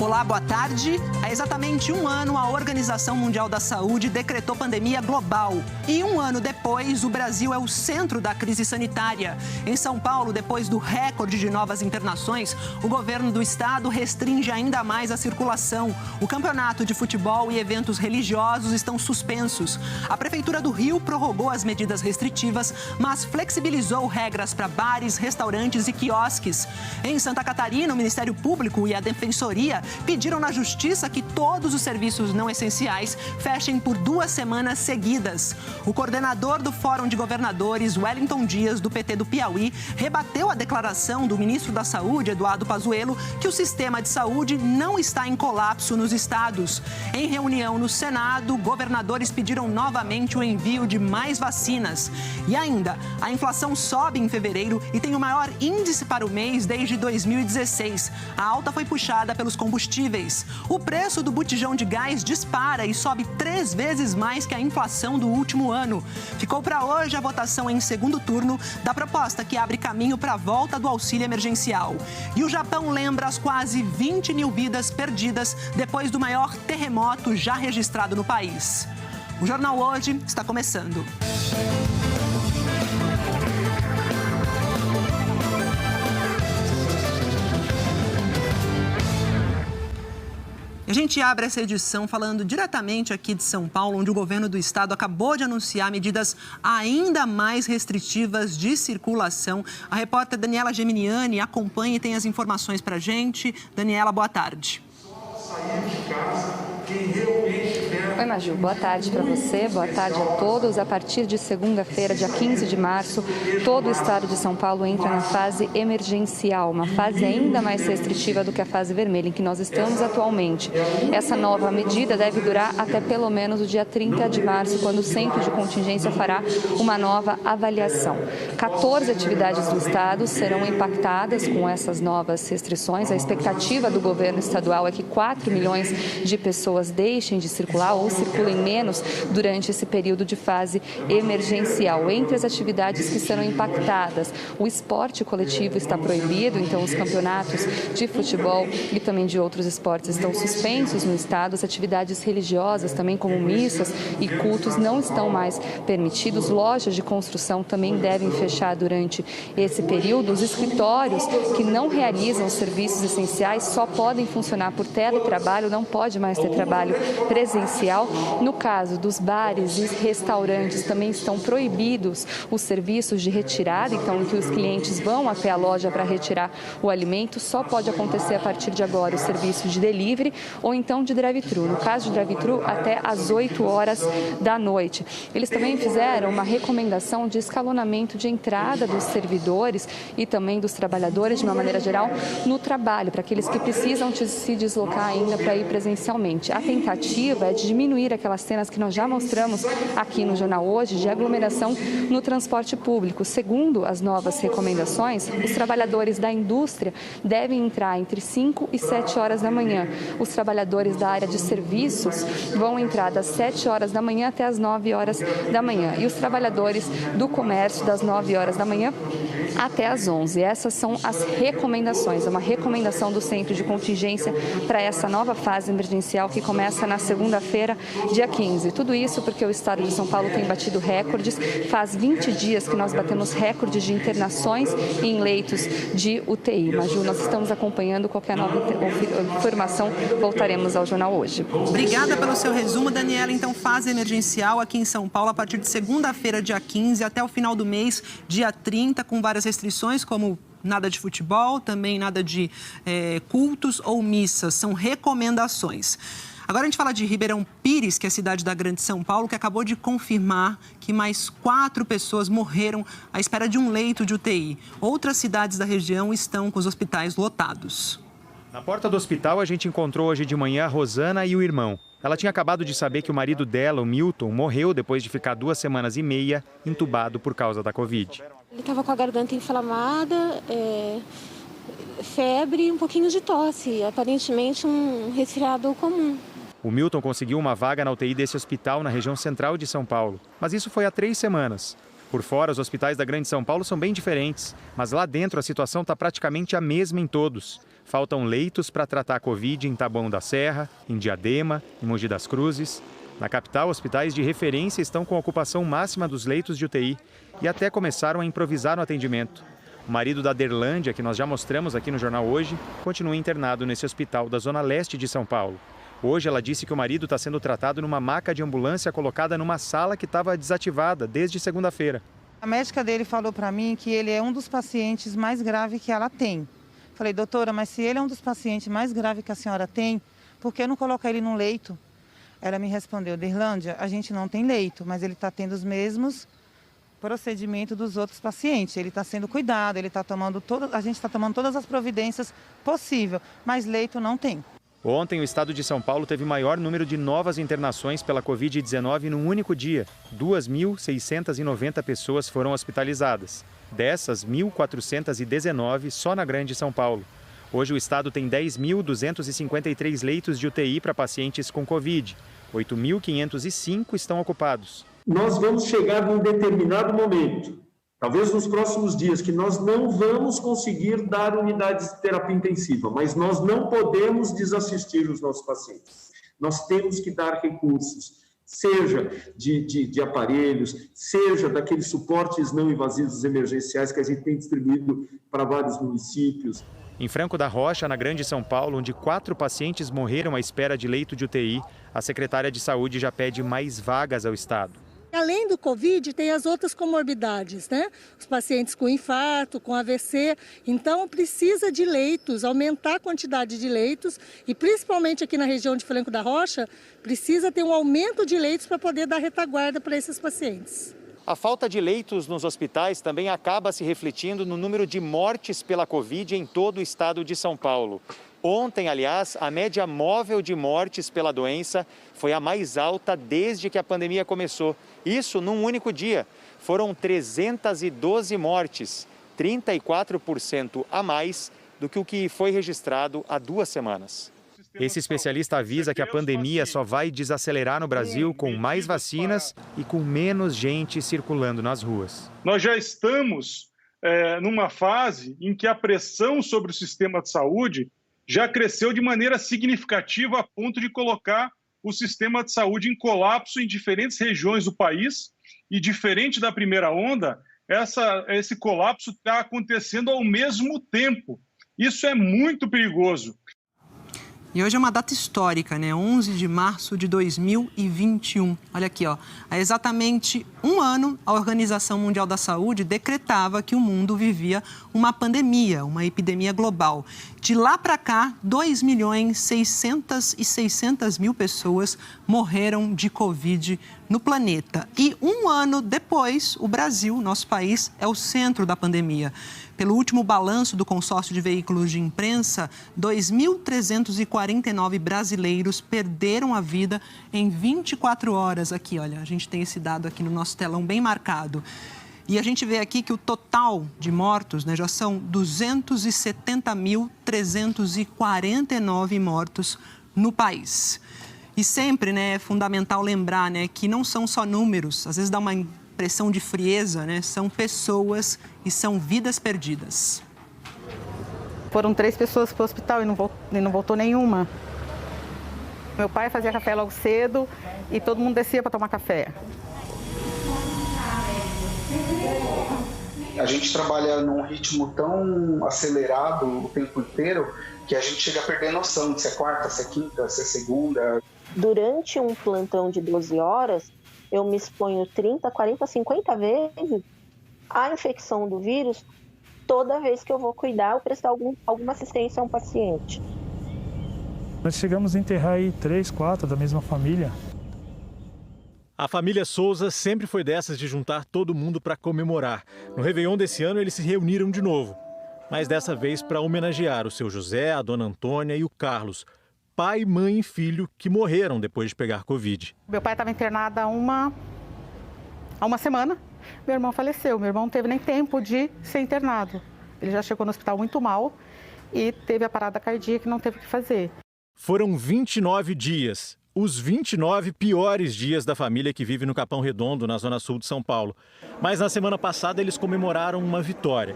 Olá, boa tarde. Há exatamente um ano, a Organização Mundial da Saúde decretou pandemia global. E um ano depois, o Brasil é o centro da crise sanitária. Em São Paulo, depois do recorde de novas internações, o governo do estado restringe ainda mais a circulação. O campeonato de futebol e eventos religiosos estão suspensos. A Prefeitura do Rio prorrogou as medidas restritivas, mas flexibilizou regras para bares, restaurantes e quiosques. Em Santa Catarina, o Ministério Público e a Defensoria pediram na Justiça que todos os serviços não essenciais fechem por 2 semanas seguidas. O coordenador do Fórum de Governadores, Wellington Dias, do PT do Piauí, rebateu a declaração do ministro da Saúde, Eduardo Pazuello, que o sistema de saúde não está em colapso nos estados. Em reunião no Senado, governadores pediram novamente o envio de mais vacinas. E ainda, a inflação sobe em fevereiro e tem o maior índice para o mês desde 2016. A alta foi puxada pelos combustíveis. O preço do botijão de gás dispara e sobe 3 vezes mais que a inflação do último ano. Ficou para hoje a votação em segundo turno da proposta que abre caminho para a volta do auxílio emergencial. E o Japão lembra as quase 20 mil vidas perdidas depois do maior terremoto já registrado no país. O Jornal Hoje está começando. A gente abre essa edição falando diretamente aqui de São Paulo, onde o governo do estado acabou de anunciar medidas ainda mais restritivas de circulação. A repórter Daniela Geminiani acompanha e tem as informações para a gente. Daniela, boa tarde. Oi, Maju. Boa tarde para você, boa tarde a todos. A partir de segunda-feira, dia 15 de março, todo o estado de São Paulo entra na fase emergencial, uma fase ainda mais restritiva do que a fase vermelha em que nós estamos atualmente. Essa nova medida deve durar até pelo menos o dia 30 de março, quando o Centro de Contingência fará uma nova avaliação. 14 atividades do estado serão impactadas com essas novas restrições. A expectativa do governo estadual é que 4 milhões de pessoas deixem de circular ou circulem menos durante esse período de fase emergencial. Entre as atividades que serão impactadas, o esporte coletivo está proibido, então os campeonatos de futebol e também de outros esportes estão suspensos no estado. As atividades religiosas, também como missas e cultos, não estão mais permitidos. Lojas de construção também devem fechar durante esse período. Os escritórios que não realizam serviços essenciais só podem funcionar por teletrabalho, não pode mais ter trabalho presencial. No caso dos bares e restaurantes, também estão proibidos os serviços de retirada, então em que os clientes vão até a loja para retirar o alimento. Só pode acontecer a partir de agora o serviço de delivery ou então de drive-thru. No caso de drive-thru, até às 8 horas da noite. Eles também fizeram uma recomendação de escalonamento de entrada dos servidores e também dos trabalhadores, de uma maneira geral, no trabalho, para aqueles que precisam se deslocar ainda para ir presencialmente. A tentativa é de diminuir aquelas cenas que nós já mostramos aqui no Jornal Hoje, de aglomeração no transporte público. Segundo as novas recomendações, os trabalhadores da indústria devem entrar entre 5 e 7 horas da manhã. Os trabalhadores da área de serviços vão entrar das 7 horas da manhã até as 9 horas da manhã. E os trabalhadores do comércio das 9 horas da manhã até as 11. Essas são as recomendações, é uma recomendação do Centro de Contingência para essa nova fase emergencial que começa na segunda-feira, dia 15. Tudo isso porque o estado de São Paulo tem batido recordes. Faz 20 dias que nós batemos recordes de internações em leitos de UTI. Maju, nós estamos acompanhando. Qualquer nova informação, voltaremos ao Jornal Hoje. Obrigada pelo seu resumo, Daniela. Então, fase emergencial aqui em São Paulo a partir de segunda-feira, dia 15, até o final do mês, dia 30, com várias restrições, como nada de futebol, também nada de cultos ou missas. São recomendações. Agora a gente fala de Ribeirão Pires, que é a cidade da Grande São Paulo, que acabou de confirmar que mais 4 pessoas morreram à espera de um leito de UTI. Outras cidades da região estão com os hospitais lotados. Na porta do hospital, a gente encontrou hoje de manhã a Rosana e o irmão. Ela tinha acabado de saber que o marido dela, o Milton, morreu depois de ficar 2 semanas e meia entubado por causa da Covid. Ele estava com a garganta inflamada, febre e um pouquinho de tosse, aparentemente um resfriado comum. O Milton conseguiu uma vaga na UTI desse hospital na região central de São Paulo, mas isso foi há 3 semanas. Por fora, os hospitais da Grande São Paulo são bem diferentes, mas lá dentro a situação está praticamente a mesma em todos. Faltam leitos para tratar a Covid em Taboão da Serra, em Diadema, em Mogi das Cruzes. Na capital, hospitais de referência estão com a ocupação máxima dos leitos de UTI e até começaram a improvisar no atendimento. O marido da Derlândia, que nós já mostramos aqui no Jornal Hoje, continua internado nesse hospital da Zona Leste de São Paulo. Hoje ela disse que o marido está sendo tratado numa maca de ambulância colocada numa sala que estava desativada desde segunda-feira. A médica dele falou para mim que ele é um dos pacientes mais graves que ela tem. Falei, doutora, mas se ele é um dos pacientes mais graves que a senhora tem, por que não colocar ele num leito? Ela me respondeu, Derlândia, a gente não tem leito, mas ele está tendo os mesmos procedimentos dos outros pacientes. Ele está sendo cuidado, a gente está tomando todas as providências possíveis, mas leito não tem. Ontem, o estado de São Paulo teve o maior número de novas internações pela Covid-19 num único dia. 2.690 pessoas foram hospitalizadas. Dessas, 1.419 só na Grande São Paulo. Hoje o estado tem 10.253 leitos de UTI para pacientes com Covid. 8.505 estão ocupados. Nós vamos chegar num determinado momento, talvez nos próximos dias, que nós não vamos conseguir dar unidades de terapia intensiva, mas nós não podemos desassistir os nossos pacientes. Nós temos que dar recursos, seja de aparelhos, seja daqueles suportes não invasivos emergenciais que a gente tem distribuído para vários municípios. Em Franco da Rocha, na Grande São Paulo, onde 4 pacientes morreram à espera de leito de UTI, a secretária de Saúde já pede mais vagas ao estado. Além do Covid, tem as outras comorbidades, né? Os pacientes com infarto, com AVC. Então, precisa de leitos, aumentar a quantidade de leitos e, principalmente aqui na região de Franco da Rocha, precisa ter um aumento de leitos para poder dar retaguarda para esses pacientes. A falta de leitos nos hospitais também acaba se refletindo no número de mortes pela Covid em todo o estado de São Paulo. Ontem, aliás, a média móvel de mortes pela doença foi a mais alta desde que a pandemia começou. Isso num único dia. Foram 312 mortes, 34% a mais do que o que foi registrado há 2 semanas. Esse especialista avisa que a pandemia só vai desacelerar no Brasil com mais vacinas e com menos gente circulando nas ruas. Nós já estamos numa fase em que a pressão sobre o sistema de saúde já cresceu de maneira significativa a ponto de colocar o sistema de saúde em colapso em diferentes regiões do país. E diferente da primeira onda, esse colapso está acontecendo ao mesmo tempo. Isso é muito perigoso. E hoje é uma data histórica, né? 11 de março de 2021. Olha aqui, ó. Há exatamente um ano, a Organização Mundial da Saúde decretava que o mundo vivia uma pandemia, uma epidemia global. De lá para cá, 2.600.000 pessoas morreram de Covid no planeta. E um ano depois, o Brasil, nosso país, é o centro da pandemia. Pelo último balanço do consórcio de veículos de imprensa, 2.349 brasileiros perderam a vida em 24 horas. Aqui, olha, a gente tem esse dado aqui no nosso telão bem marcado. E a gente vê aqui que o total de mortos, né, já são 270.349 mortos no país. E sempre, né, é fundamental lembrar, né, que não são só números, às vezes dá uma impressão de frieza, né? São pessoas e são vidas perdidas. Foram 3 pessoas para o hospital e não voltou nenhuma. Meu pai fazia café logo cedo e todo mundo descia para tomar café. A gente trabalha num ritmo tão acelerado o tempo inteiro que a gente chega a perder noção de se é quarta, se é quinta, se é segunda. Durante um plantão de 12 horas, eu me exponho 30, 40, 50 vezes à infecção do vírus toda vez que eu vou cuidar ou prestar alguma assistência a um paciente. Nós chegamos a enterrar aí 3, 4 da mesma família. A família Souza sempre foi dessas de juntar todo mundo para comemorar. No Réveillon desse ano eles se reuniram de novo, mas dessa vez para homenagear o seu José, a dona Antônia e o Carlos, pai, mãe e filho que morreram depois de pegar Covid. Meu pai estava internado há uma semana. Meu irmão faleceu. Meu irmão não teve nem tempo de ser internado. Ele já chegou no hospital muito mal e teve a parada cardíaca e não teve o que fazer. Foram 29 dias. Os 29 piores dias da família que vive no Capão Redondo, na zona sul de São Paulo. Mas na semana passada eles comemoraram uma vitória.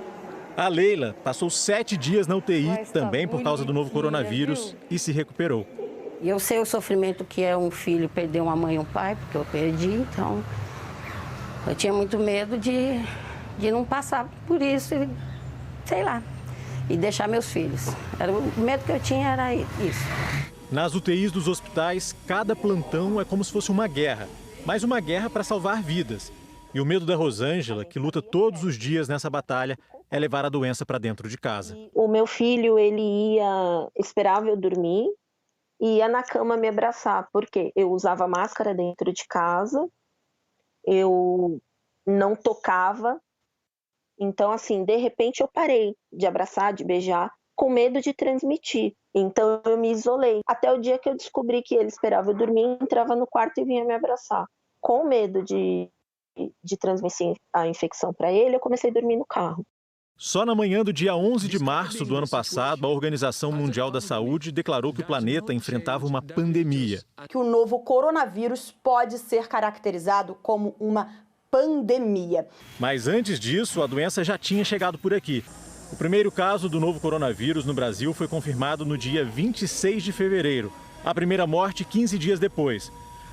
A Leila passou 7 dias na UTI também por causa do novo coronavírus e se recuperou. E eu sei o sofrimento que é um filho perder uma mãe e um pai, porque eu perdi, então eu tinha muito medo de não passar por isso, sei lá, e deixar meus filhos. O medo que eu tinha era isso. Nas UTIs dos hospitais, cada plantão é como se fosse uma guerra, mas uma guerra para salvar vidas. E o medo da Rosângela, que luta todos os dias nessa batalha, é levar a doença para dentro de casa. O meu filho, ele esperava eu dormir e ia na cama me abraçar, porque eu usava máscara dentro de casa, eu não tocava. Então, assim, de repente eu parei de abraçar, de beijar, com medo de transmitir. Então eu me isolei. Até o dia que eu descobri que ele esperava eu dormir, entrava no quarto e vinha me abraçar. Com medo de transmitir a infecção para ele, eu comecei a dormir no carro. Só na manhã do dia 11 de março do ano passado, a Organização Mundial da Saúde declarou que o planeta enfrentava uma pandemia. Que o novo coronavírus pode ser caracterizado como uma pandemia. Mas antes disso, a doença já tinha chegado por aqui. O primeiro caso do novo coronavírus no Brasil foi confirmado no dia 26 de fevereiro. A primeira morte 15 dias depois.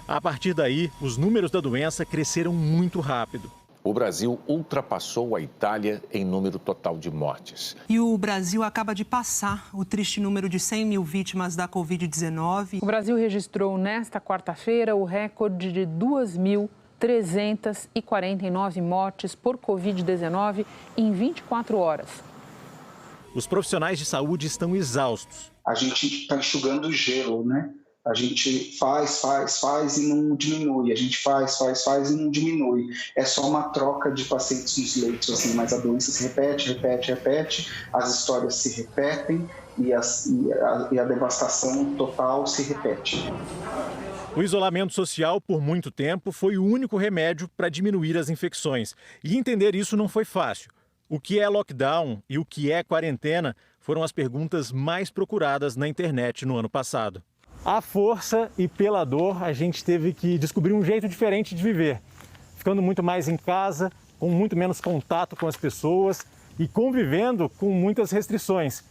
A partir daí, os números da doença cresceram muito rápido. O Brasil ultrapassou a Itália em número total de mortes. E o Brasil acaba de passar o triste número de 100 mil vítimas da Covid-19. O Brasil registrou nesta quarta-feira o recorde de 2.349 mortes por Covid-19 em 24 horas. Os profissionais de saúde estão exaustos. A gente está enxugando o gelo, né? A gente faz e não diminui. A gente faz e não diminui. É só uma troca de pacientes nos leitos, assim, mas a doença se repete, as histórias se repetem e a devastação total se repete. O isolamento social, por muito tempo, foi o único remédio para diminuir as infecções. E entender isso não foi fácil. O que é lockdown e o que é quarentena foram as perguntas mais procuradas na internet no ano passado. À força e pela dor, a gente teve que descobrir um jeito diferente de viver. Ficando muito mais em casa, com muito menos contato com as pessoas e convivendo com muitas restrições.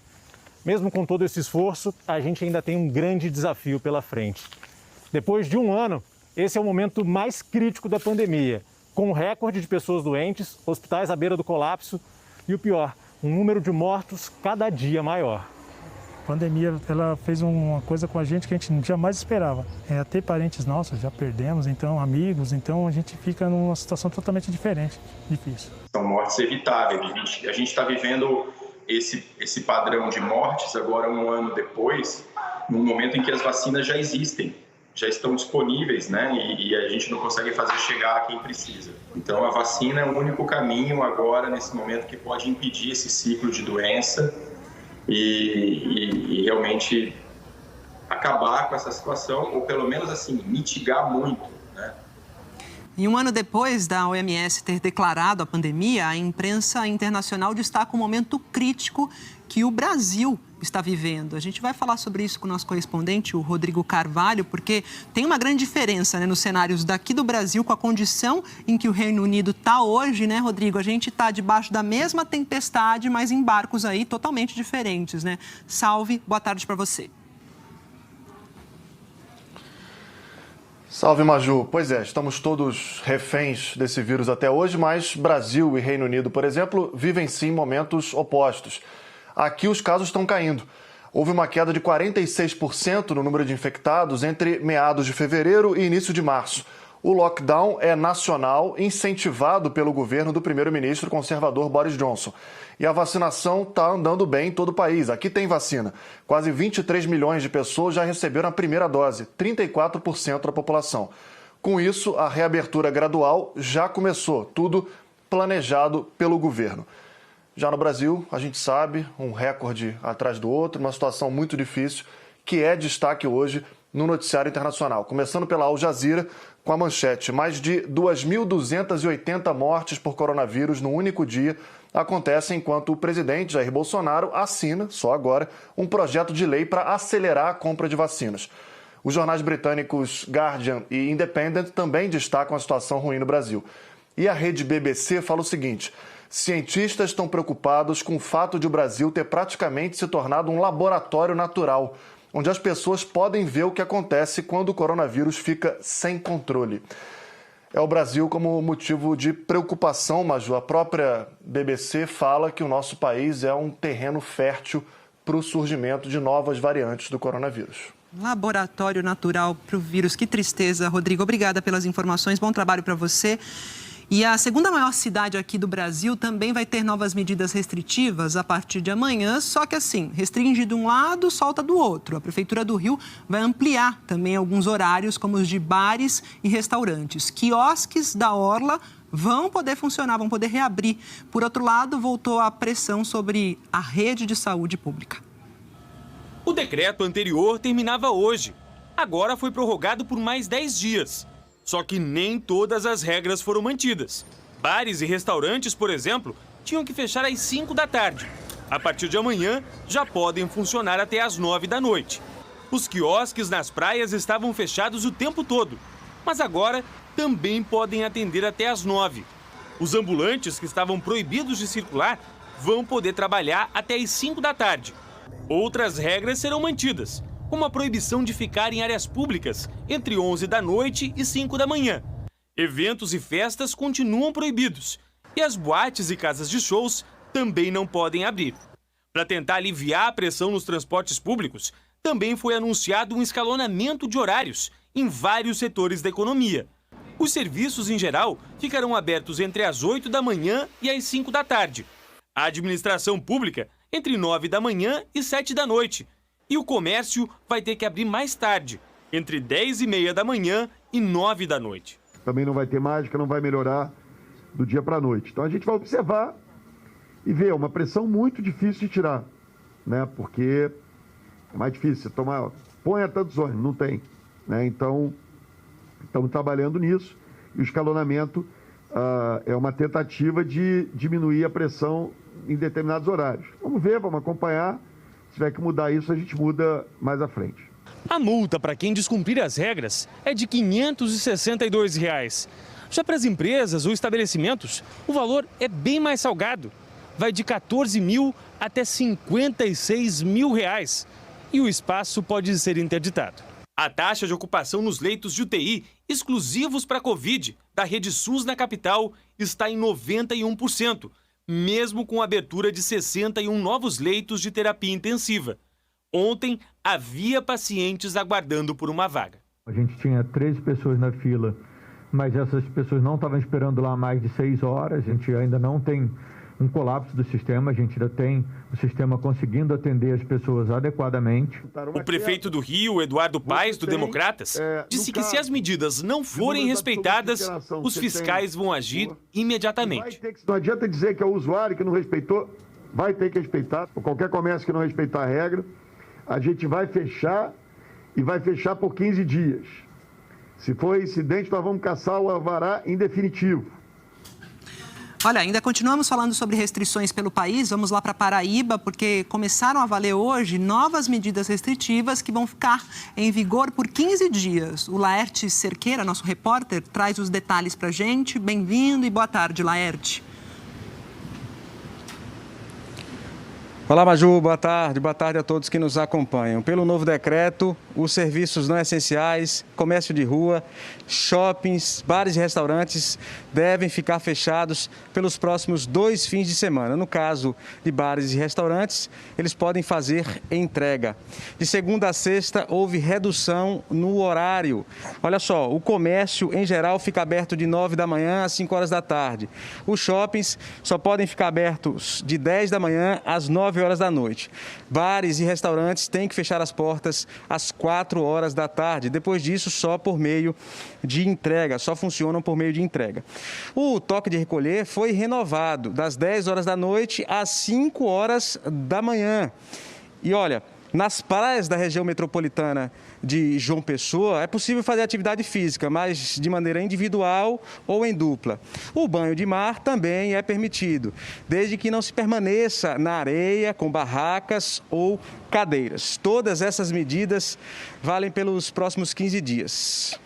Mesmo com todo esse esforço, a gente ainda tem um grande desafio pela frente. Depois de um ano, esse é o momento mais crítico da pandemia, com um recorde de pessoas doentes, hospitais à beira do colapso e o pior, um número de mortos cada dia maior. A pandemia, ela fez uma coisa com a gente que a gente jamais esperava. Até parentes nossos já perdemos, então amigos, então a gente fica numa situação totalmente diferente, difícil. São mortes evitáveis. A gente está vivendo esse padrão de mortes agora um ano depois, num momento em que as vacinas já existem, já estão disponíveis, né? E a gente não consegue fazer chegar a quem precisa. Então a vacina é o único caminho agora, nesse momento, que pode impedir esse ciclo de doença e realmente acabar com essa situação, ou pelo menos assim, mitigar muito, né? E um ano depois da OMS ter declarado a pandemia, a imprensa internacional destaca um momento crítico que o Brasil está vivendo. A gente vai falar sobre isso com o nosso correspondente, o Rodrigo Carvalho, porque tem uma grande diferença, né, nos cenários daqui do Brasil com a condição em que o Reino Unido está hoje, né, Rodrigo? A gente está debaixo da mesma tempestade, mas em barcos aí totalmente diferentes, né? Salve, boa tarde para você. Salve, Maju. Pois é, estamos todos reféns desse vírus até hoje, mas Brasil e Reino Unido, por exemplo, vivem sim momentos opostos. Aqui os casos estão caindo. Houve uma queda de 46% no número de infectados entre meados de fevereiro e início de março. O lockdown é nacional, incentivado pelo governo do primeiro-ministro conservador Boris Johnson. E a vacinação está andando bem em todo o país. Aqui tem vacina. Quase 23 milhões de pessoas já receberam a primeira dose, 34% da população. Com isso, a reabertura gradual já começou, tudo planejado pelo governo. Já no Brasil, a gente sabe, um recorde atrás do outro, uma situação muito difícil, que é destaque hoje no noticiário internacional. Começando pela Al Jazeera, com a manchete: mais de 2.280 mortes por coronavírus no único dia acontecem enquanto o presidente Jair Bolsonaro assina, só agora, um projeto de lei para acelerar a compra de vacinas. Os jornais britânicos Guardian e Independent também destacam a situação ruim no Brasil. E a rede BBC fala o seguinte: Cientistas estão preocupados com o fato de o Brasil ter praticamente se tornado um laboratório natural, onde as pessoas podem ver o que acontece quando o coronavírus fica sem controle. É o Brasil como motivo de preocupação, Maju. A própria BBC fala que o nosso país é um terreno fértil para o surgimento de novas variantes do coronavírus. Laboratório natural para o vírus. Que tristeza, Rodrigo. Obrigada pelas informações. Bom trabalho para você. E a segunda maior cidade aqui do Brasil também vai ter novas medidas restritivas a partir de amanhã, só que assim, restringe de um lado, solta do outro. A Prefeitura do Rio vai ampliar também alguns horários, como os de bares e restaurantes. Quiosques da orla vão poder funcionar, vão poder reabrir. Por outro lado, voltou a pressão sobre a rede de saúde pública. O decreto anterior terminava hoje. Agora foi prorrogado por mais 10 dias. Só que nem todas as regras foram mantidas. Bares e restaurantes, por exemplo, tinham que fechar às 5 da tarde. A partir de amanhã, já podem funcionar até às 9 da noite. Os quiosques nas praias estavam fechados o tempo todo, mas agora também podem atender até às 9. Os ambulantes que estavam proibidos de circular vão poder trabalhar até às 5 da tarde. Outras regras serão mantidas, como a proibição de ficar em áreas públicas entre 11 da noite e 5 da manhã. Eventos e festas continuam proibidos e as boates e casas de shows também não podem abrir. Para tentar aliviar a pressão nos transportes públicos, também foi anunciado um escalonamento de horários em vários setores da economia. Os serviços, em geral, ficarão abertos entre as 8 da manhã e as 5 da tarde. A administração pública entre 9 da manhã e 7 da noite. E o comércio vai ter que abrir mais tarde, entre 10h30 da manhã e 9 da noite. Também não vai ter mágica, não vai melhorar do dia para a noite. Então a gente vai observar e ver, uma pressão muito difícil de tirar, né? Porque é mais difícil, você tomar, põe a tantos ônibus, não tem, né? Então, estamos trabalhando nisso e o escalonamento é uma tentativa de diminuir a pressão em determinados horários. Vamos ver, vamos acompanhar. Se tiver que mudar isso, a gente muda mais à frente. A multa para quem descumprir as regras é de R$ 562. Já para as empresas ou estabelecimentos, o valor é bem mais salgado. Vai de 14 mil até 56 mil reais. E o espaço pode ser interditado. A taxa de ocupação nos leitos de UTI exclusivos para a Covid da rede SUS na capital está em 91%. Mesmo com a abertura de 61 novos leitos de terapia intensiva. Ontem, havia pacientes aguardando por uma vaga. A gente tinha 13 pessoas na fila, mas essas pessoas não estavam esperando lá mais de 6 horas. A gente ainda não tem um colapso do sistema, a gente ainda tem o sistema conseguindo atender as pessoas adequadamente. O prefeito do Rio, Eduardo Paes, do Democratas, disse que se as medidas não forem respeitadas, os fiscais vão agir imediatamente. Não adianta dizer que é o usuário que não respeitou, vai ter que respeitar. Qualquer comércio que não respeitar a regra, a gente vai fechar e vai fechar por 15 dias. Se for incidente, nós vamos caçar o alvará em definitivo. Olha, ainda continuamos falando sobre restrições pelo país. Vamos lá para Paraíba, porque começaram a valer hoje novas medidas restritivas que vão ficar em vigor por 15 dias. O Laerte Cerqueira, nosso repórter, traz os detalhes para a gente. Bem-vindo e boa tarde, Laerte. Olá, Maju, boa tarde a todos que nos acompanham. Pelo novo decreto, os serviços não essenciais, comércio de rua, shoppings, bares e restaurantes devem ficar fechados pelos próximos 2 fins de semana. No caso de bares e restaurantes, eles podem fazer entrega. De segunda a sexta, houve redução no horário. Olha só, o comércio, em geral, fica aberto de 9 da manhã às 5 horas da tarde. Os shoppings só podem ficar abertos de 10 da manhã às 9 horas da noite. Bares e restaurantes têm que fechar as portas às 4 horas da tarde. Depois disso, só por meio de entrega, só funcionam por meio de entrega. O toque de recolher foi renovado das 10 horas da noite às 5 horas da manhã. E olha, nas praias da região metropolitana de João Pessoa, é possível fazer atividade física, mas de maneira individual ou em dupla. O banho de mar também é permitido, desde que não se permaneça na areia, com barracas ou cadeiras. Todas essas medidas valem pelos próximos 15 dias.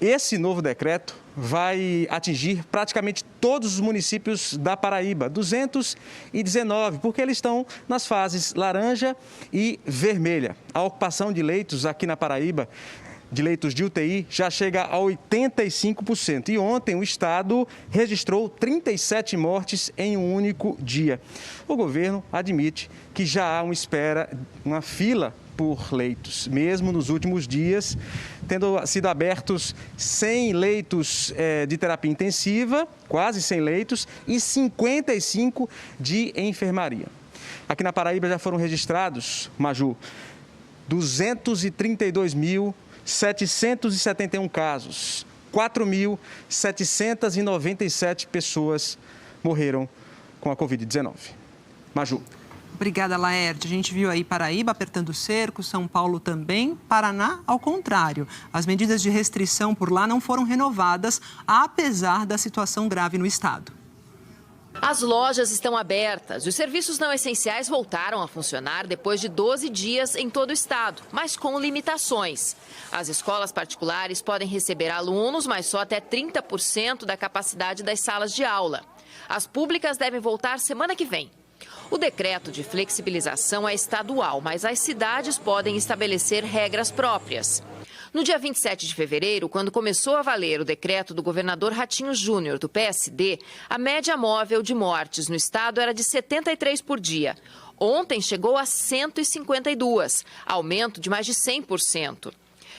esse novo decreto vai atingir praticamente todos os municípios da Paraíba, 219, porque eles estão nas fases laranja e vermelha. A ocupação de leitos aqui na Paraíba, de leitos de UTI, já chega a 85%. E ontem o estado registrou 37 mortes em um único dia. O governo admite que já há uma fila por leitos, mesmo nos últimos dias, tendo sido abertos 100 leitos de terapia intensiva, quase 100 leitos, e 55 de enfermaria. Aqui na Paraíba já foram registrados, Maju, 232.771 casos, 4.797 pessoas morreram com a Covid-19. Maju. Obrigada, Laerte. A gente viu aí Paraíba apertando o cerco, São Paulo também, Paraná, ao contrário. As medidas de restrição por lá não foram renovadas, apesar da situação grave no estado. As lojas estão abertas e os serviços não essenciais voltaram a funcionar depois de 12 dias em todo o estado, mas com limitações. As escolas particulares podem receber alunos, mas só até 30% da capacidade das salas de aula. As públicas devem voltar semana que vem. O decreto de flexibilização é estadual, mas as cidades podem estabelecer regras próprias. No dia 27 de fevereiro, quando começou a valer o decreto do governador Ratinho Júnior, do PSD, a média móvel de mortes no estado era de 73 por dia. Ontem chegou a 152, aumento de mais de 100%.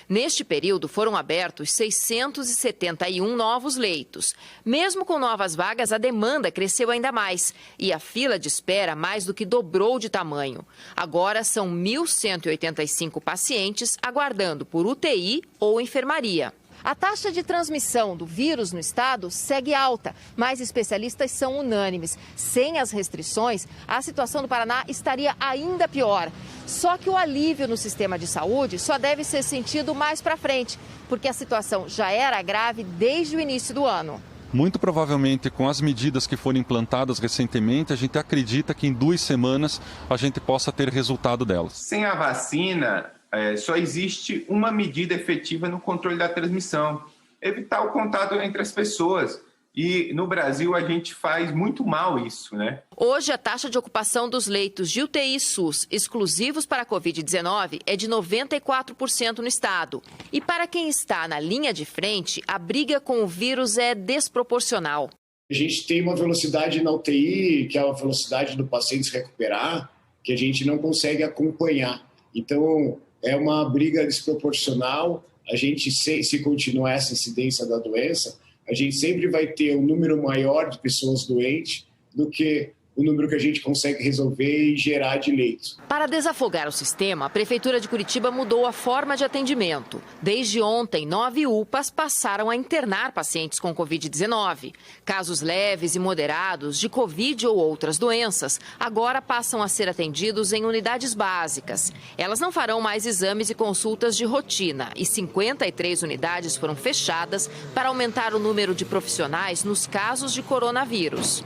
Neste período, foram abertos 671 novos leitos. Mesmo com novas vagas, a demanda cresceu ainda mais e a fila de espera mais do que dobrou de tamanho. Agora são 1.185 pacientes aguardando por UTI ou enfermaria. A taxa de transmissão do vírus no estado segue alta, mas especialistas são unânimes. Sem as restrições, a situação do Paraná estaria ainda pior. Só que o alívio no sistema de saúde só deve ser sentido mais para frente, porque a situação já era grave desde o início do ano. Muito provavelmente, com as medidas que foram implantadas recentemente, a gente acredita que em 2 semanas a gente possa ter resultado delas. Sem a vacina, só existe uma medida efetiva no controle da transmissão: evitar o contato entre as pessoas. E no Brasil a gente faz muito mal isso, né? Hoje a taxa de ocupação dos leitos de UTI SUS exclusivos para a Covid-19 é de 94% no estado. E para quem está na linha de frente, a briga com o vírus é desproporcional. A gente tem uma velocidade na UTI, que é a velocidade do paciente se recuperar, que a gente não consegue acompanhar. Então, é uma briga desproporcional. A gente, se continuar essa incidência da doença, a gente sempre vai ter um número maior de pessoas doentes do que o número que a gente consegue resolver e gerar de leitos. Para desafogar o sistema, a Prefeitura de Curitiba mudou a forma de atendimento. Desde ontem, 9 UPAs passaram a internar pacientes com Covid-19. Casos leves e moderados de Covid ou outras doenças agora passam a ser atendidos em unidades básicas. Elas não farão mais exames e consultas de rotina e 53 unidades foram fechadas para aumentar o número de profissionais nos casos de coronavírus.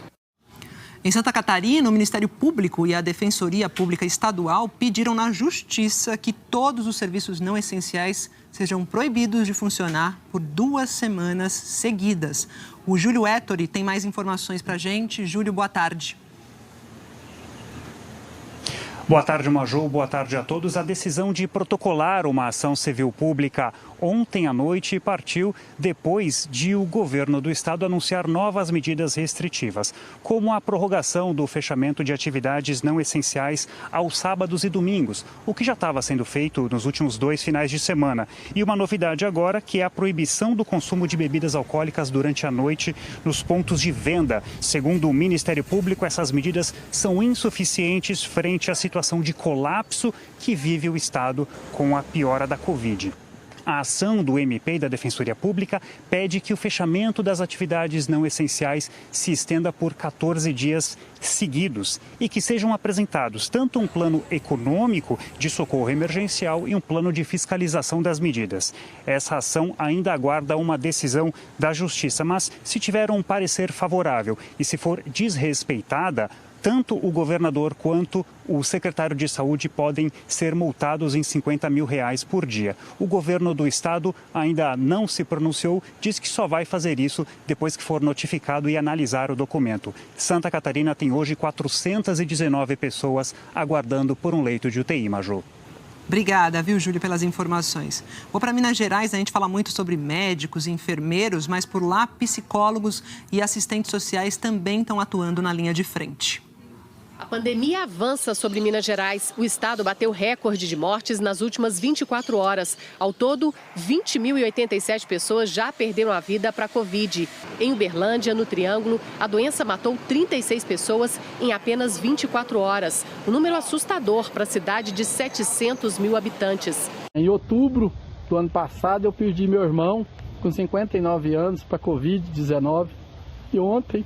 Em Santa Catarina, o Ministério Público e a Defensoria Pública Estadual pediram na Justiça que todos os serviços não essenciais sejam proibidos de funcionar por 2 semanas seguidas. O Júlio Ettore tem mais informações para a gente. Júlio, boa tarde. Boa tarde, Maju. Boa tarde a todos. A decisão de protocolar uma ação civil pública ontem à noite partiu depois de o governo do estado anunciar novas medidas restritivas, como a prorrogação do fechamento de atividades não essenciais aos sábados e domingos, o que já estava sendo feito nos últimos 2 finais de semana. E uma novidade agora, que é a proibição do consumo de bebidas alcoólicas durante a noite nos pontos de venda. Segundo o Ministério Público, essas medidas são insuficientes frente à situação de colapso que vive o estado com a piora da Covid. A ação do MP e da Defensoria Pública pede que o fechamento das atividades não essenciais se estenda por 14 dias seguidos e que sejam apresentados tanto um plano econômico de socorro emergencial e um plano de fiscalização das medidas. Essa ação ainda aguarda uma decisão da Justiça, mas se tiver um parecer favorável e se for desrespeitada, tanto o governador quanto o secretário de saúde podem ser multados em R$50 mil por dia. O governo do estado ainda não se pronunciou, diz que só vai fazer isso depois que for notificado e analisar o documento. Santa Catarina tem hoje 419 pessoas aguardando por um leito de UTI, Maju. Obrigada, viu, Júlio, pelas informações. Vou para Minas Gerais, a gente fala muito sobre médicos e enfermeiros, mas por lá, psicólogos e assistentes sociais também estão atuando na linha de frente. A pandemia avança sobre Minas Gerais. O estado bateu recorde de mortes nas últimas 24 horas. Ao todo, 20.087 pessoas já perderam a vida para a Covid. Em Uberlândia, no Triângulo, a doença matou 36 pessoas em apenas 24 horas. Um número assustador para a cidade de 700 mil habitantes. Em outubro do ano passado, eu perdi meu irmão com 59 anos para a Covid-19. E ontem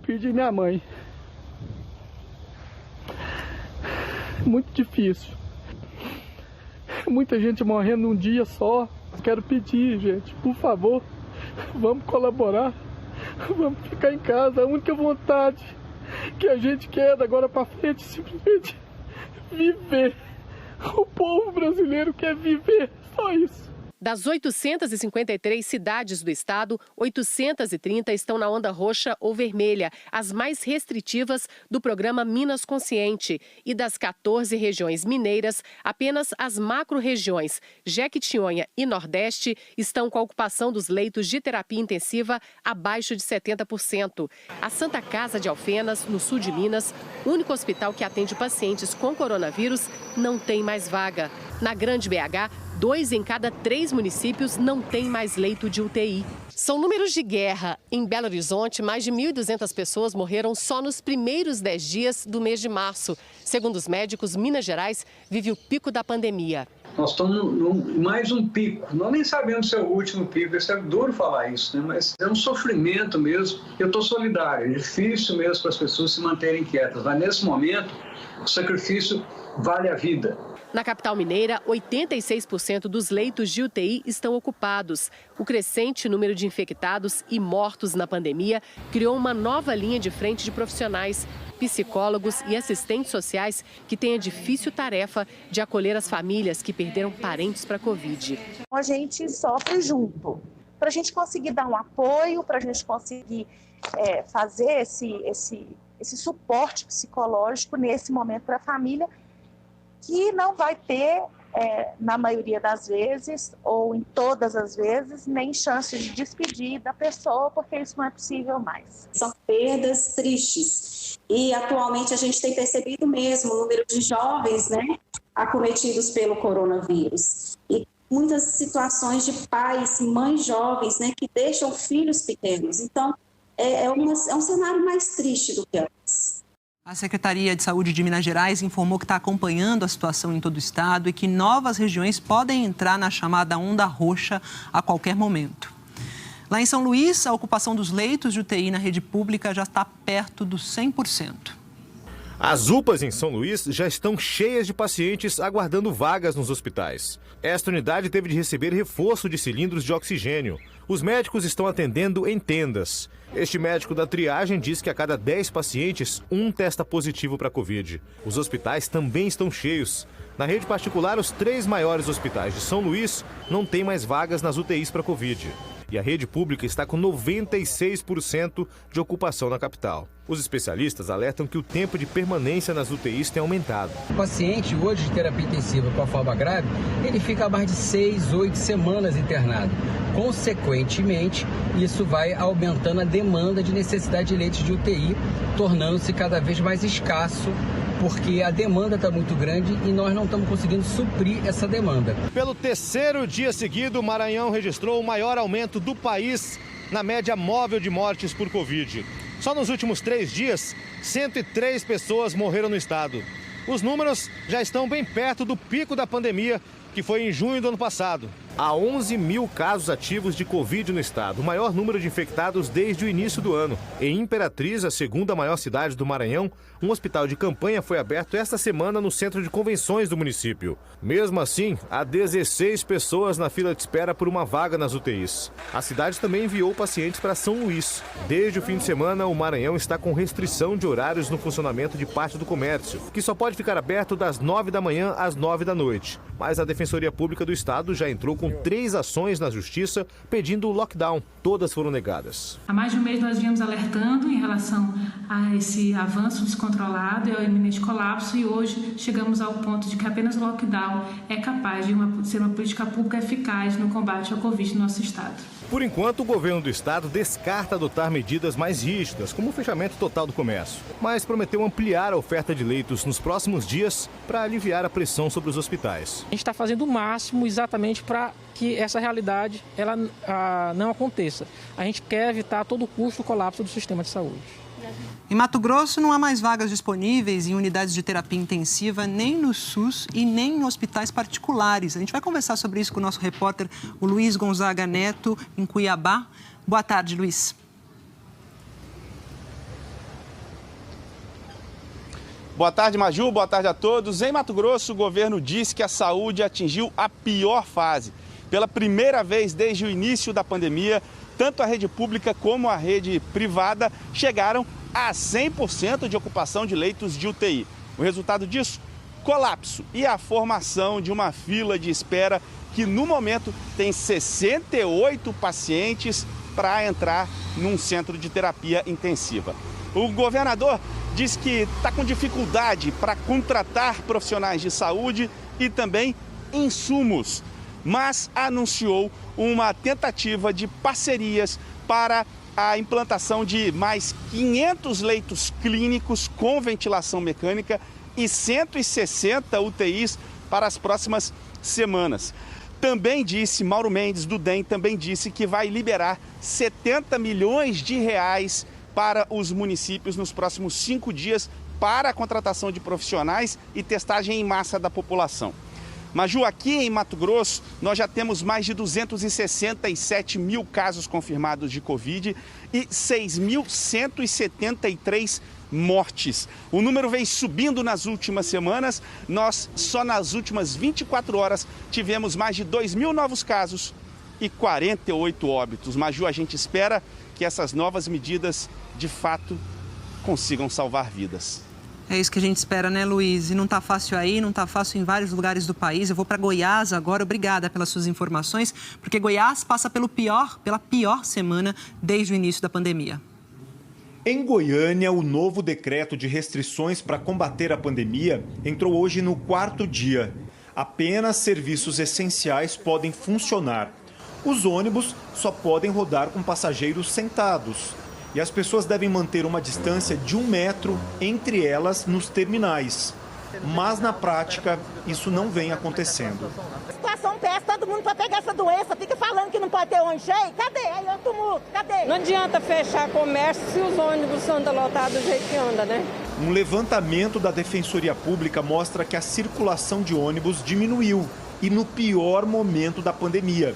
perdi minha mãe. Muito difícil. Muita gente morrendo num dia só. Quero pedir, gente, por favor, vamos colaborar. Vamos ficar em casa. A única vontade que a gente quer agora para frente é simplesmente viver. O povo brasileiro quer viver, só isso. Das 853 cidades do estado, 830 estão na onda roxa ou vermelha, as mais restritivas do programa Minas Consciente. E das 14 regiões mineiras, apenas as macro-regiões Jequitinhonha e Nordeste estão com a ocupação dos leitos de terapia intensiva abaixo de 70%. A Santa Casa de Alfenas, no sul de Minas, único hospital que atende pacientes com coronavírus, não tem mais vaga. Na Grande BH, 2 em cada 3 municípios não têm mais leito de UTI. São números de guerra. Em Belo Horizonte, mais de 1.200 pessoas morreram só nos primeiros 10 dias do mês de março. Segundo os médicos, Minas Gerais vive o pico da pandemia. Nós estamos em mais um pico. Nós nem sabemos se é o último pico. Isso é duro falar isso, né? Mas é um sofrimento mesmo. Eu estou solidário. É difícil mesmo para as pessoas se manterem quietas. Mas nesse momento, o sacrifício vale a vida. Na capital mineira, 86% dos leitos de UTI estão ocupados. O crescente número de infectados e mortos na pandemia criou uma nova linha de frente de profissionais, psicólogos e assistentes sociais que têm a difícil tarefa de acolher as famílias que perderam parentes para a Covid. A gente sofre junto. Para a gente conseguir dar um apoio, para a gente conseguir fazer esse suporte psicológico nesse momento para a família, que não vai ter, na maioria das vezes, ou em todas as vezes, nem chance de despedir da pessoa, porque isso não é possível mais. São perdas tristes. E atualmente a gente tem percebido mesmo o número de jovens, né, acometidos pelo coronavírus. E muitas situações de pais, mães jovens, né, que deixam filhos pequenos. Então, é um cenário mais triste do que antes. A Secretaria de Saúde de Minas Gerais informou que está acompanhando a situação em todo o estado e que novas regiões podem entrar na chamada onda roxa a qualquer momento. Lá em São Luís, a ocupação dos leitos de UTI na rede pública já está perto dos 100%. As UPAs em São Luís já estão cheias de pacientes aguardando vagas nos hospitais. Esta unidade teve de receber reforço de cilindros de oxigênio. Os médicos estão atendendo em tendas. Este médico da triagem diz que a cada 10 pacientes, um testa positivo para a Covid. Os hospitais também estão cheios. Na rede particular, os 3 maiores hospitais de São Luís não têm mais vagas nas UTIs para a Covid. E a rede pública está com 96% de ocupação na capital. Os especialistas alertam que o tempo de permanência nas UTIs tem aumentado. O paciente hoje de terapia intensiva com a forma grave, ele fica mais de 6, 8 semanas internado. Consequentemente, isso vai aumentando a demanda de necessidade de leitos de UTI, tornando-se cada vez mais escasso, porque a demanda está muito grande e nós não estamos conseguindo suprir essa demanda. Pelo 3º dia seguido, o Maranhão registrou o maior aumento do país na média móvel de mortes por Covid. Só nos últimos 3 dias, 103 pessoas morreram no estado. Os números já estão bem perto do pico da pandemia, que foi em junho do ano passado. Há 11 mil casos ativos de Covid no estado, o maior número de infectados desde o início do ano. Em Imperatriz, a segunda maior cidade do Maranhão, um hospital de campanha foi aberto esta semana no centro de convenções do município. Mesmo assim, há 16 pessoas na fila de espera por uma vaga nas UTIs. A cidade também enviou pacientes para São Luís. Desde o fim de semana, o Maranhão está com restrição de horários no funcionamento de parte do comércio, que só pode ficar aberto das 9 da manhã às 9 da noite. Mas a Defensoria Pública do Estado já entrou com 3 ações na Justiça pedindo o lockdown. Todas foram negadas. Há mais de um mês nós viemos alertando em relação a esse avanço descontrolado e ao iminente colapso, e hoje chegamos ao ponto de que apenas o lockdown é capaz de ser uma política pública eficaz no combate ao Covid no nosso estado. Por enquanto, o governo do estado descarta adotar medidas mais rígidas, como o fechamento total do comércio, mas prometeu ampliar a oferta de leitos nos próximos dias para aliviar a pressão sobre os hospitais. A gente está fazendo o máximo exatamente para que essa realidade não aconteça. A gente quer evitar a todo custo o colapso do sistema de saúde. Em Mato Grosso, não há mais vagas disponíveis em unidades de terapia intensiva, nem no SUS e nem em hospitais particulares. A gente vai conversar sobre isso com o nosso repórter, o Luiz Gonzaga Neto, em Cuiabá. Boa tarde, Luiz. Boa tarde, Maju. Boa tarde a todos. Em Mato Grosso, o governo disse que a saúde atingiu a pior fase. Pela primeira vez desde o início da pandemia, tanto a rede pública como a rede privada chegaram a 100% de ocupação de leitos de UTI. O resultado disso? Colapso e a formação de uma fila de espera que, no momento, tem 68 pacientes para entrar num centro de terapia intensiva. O governador diz que está com dificuldade para contratar profissionais de saúde e também insumos, mas anunciou uma tentativa de parcerias para a implantação de mais 500 leitos clínicos com ventilação mecânica e 160 UTIs para as próximas semanas. Também disse, Mauro Mendes, do DEM, também disse que vai liberar 70 milhões de reais para os municípios nos próximos 5 dias para a contratação de profissionais e testagem em massa da população. Maju, aqui em Mato Grosso, nós já temos mais de 267 mil casos confirmados de Covid e 6.173 mortes. O número vem subindo nas últimas semanas. Nós, só nas últimas 24 horas, tivemos mais de 2.000 novos casos e 48 óbitos. Maju, a gente espera que essas novas medidas, de fato, consigam salvar vidas. É isso que a gente espera, né, Luiz? E não está fácil aí, não está fácil em vários lugares do país. Eu vou para Goiás agora. Obrigada pelas suas informações, porque Goiás passa pela pior semana desde o início da pandemia. Em Goiânia, o novo decreto de restrições para combater a pandemia entrou hoje no 4º dia. Apenas serviços essenciais podem funcionar. Os ônibus só podem rodar com passageiros sentados. E as pessoas devem manter uma distância de 1 metro entre elas nos terminais. Mas, na prática, isso não vem acontecendo. Situação péssima, todo mundo para pegar essa doença, fica falando que não pode ter ônibus cheio. Cadê? Aí eu tumulto, cadê? Não adianta fechar comércio se os ônibus andam lotados do jeito que anda, né? Um levantamento da Defensoria Pública mostra que a circulação de ônibus diminuiu e no pior momento da pandemia.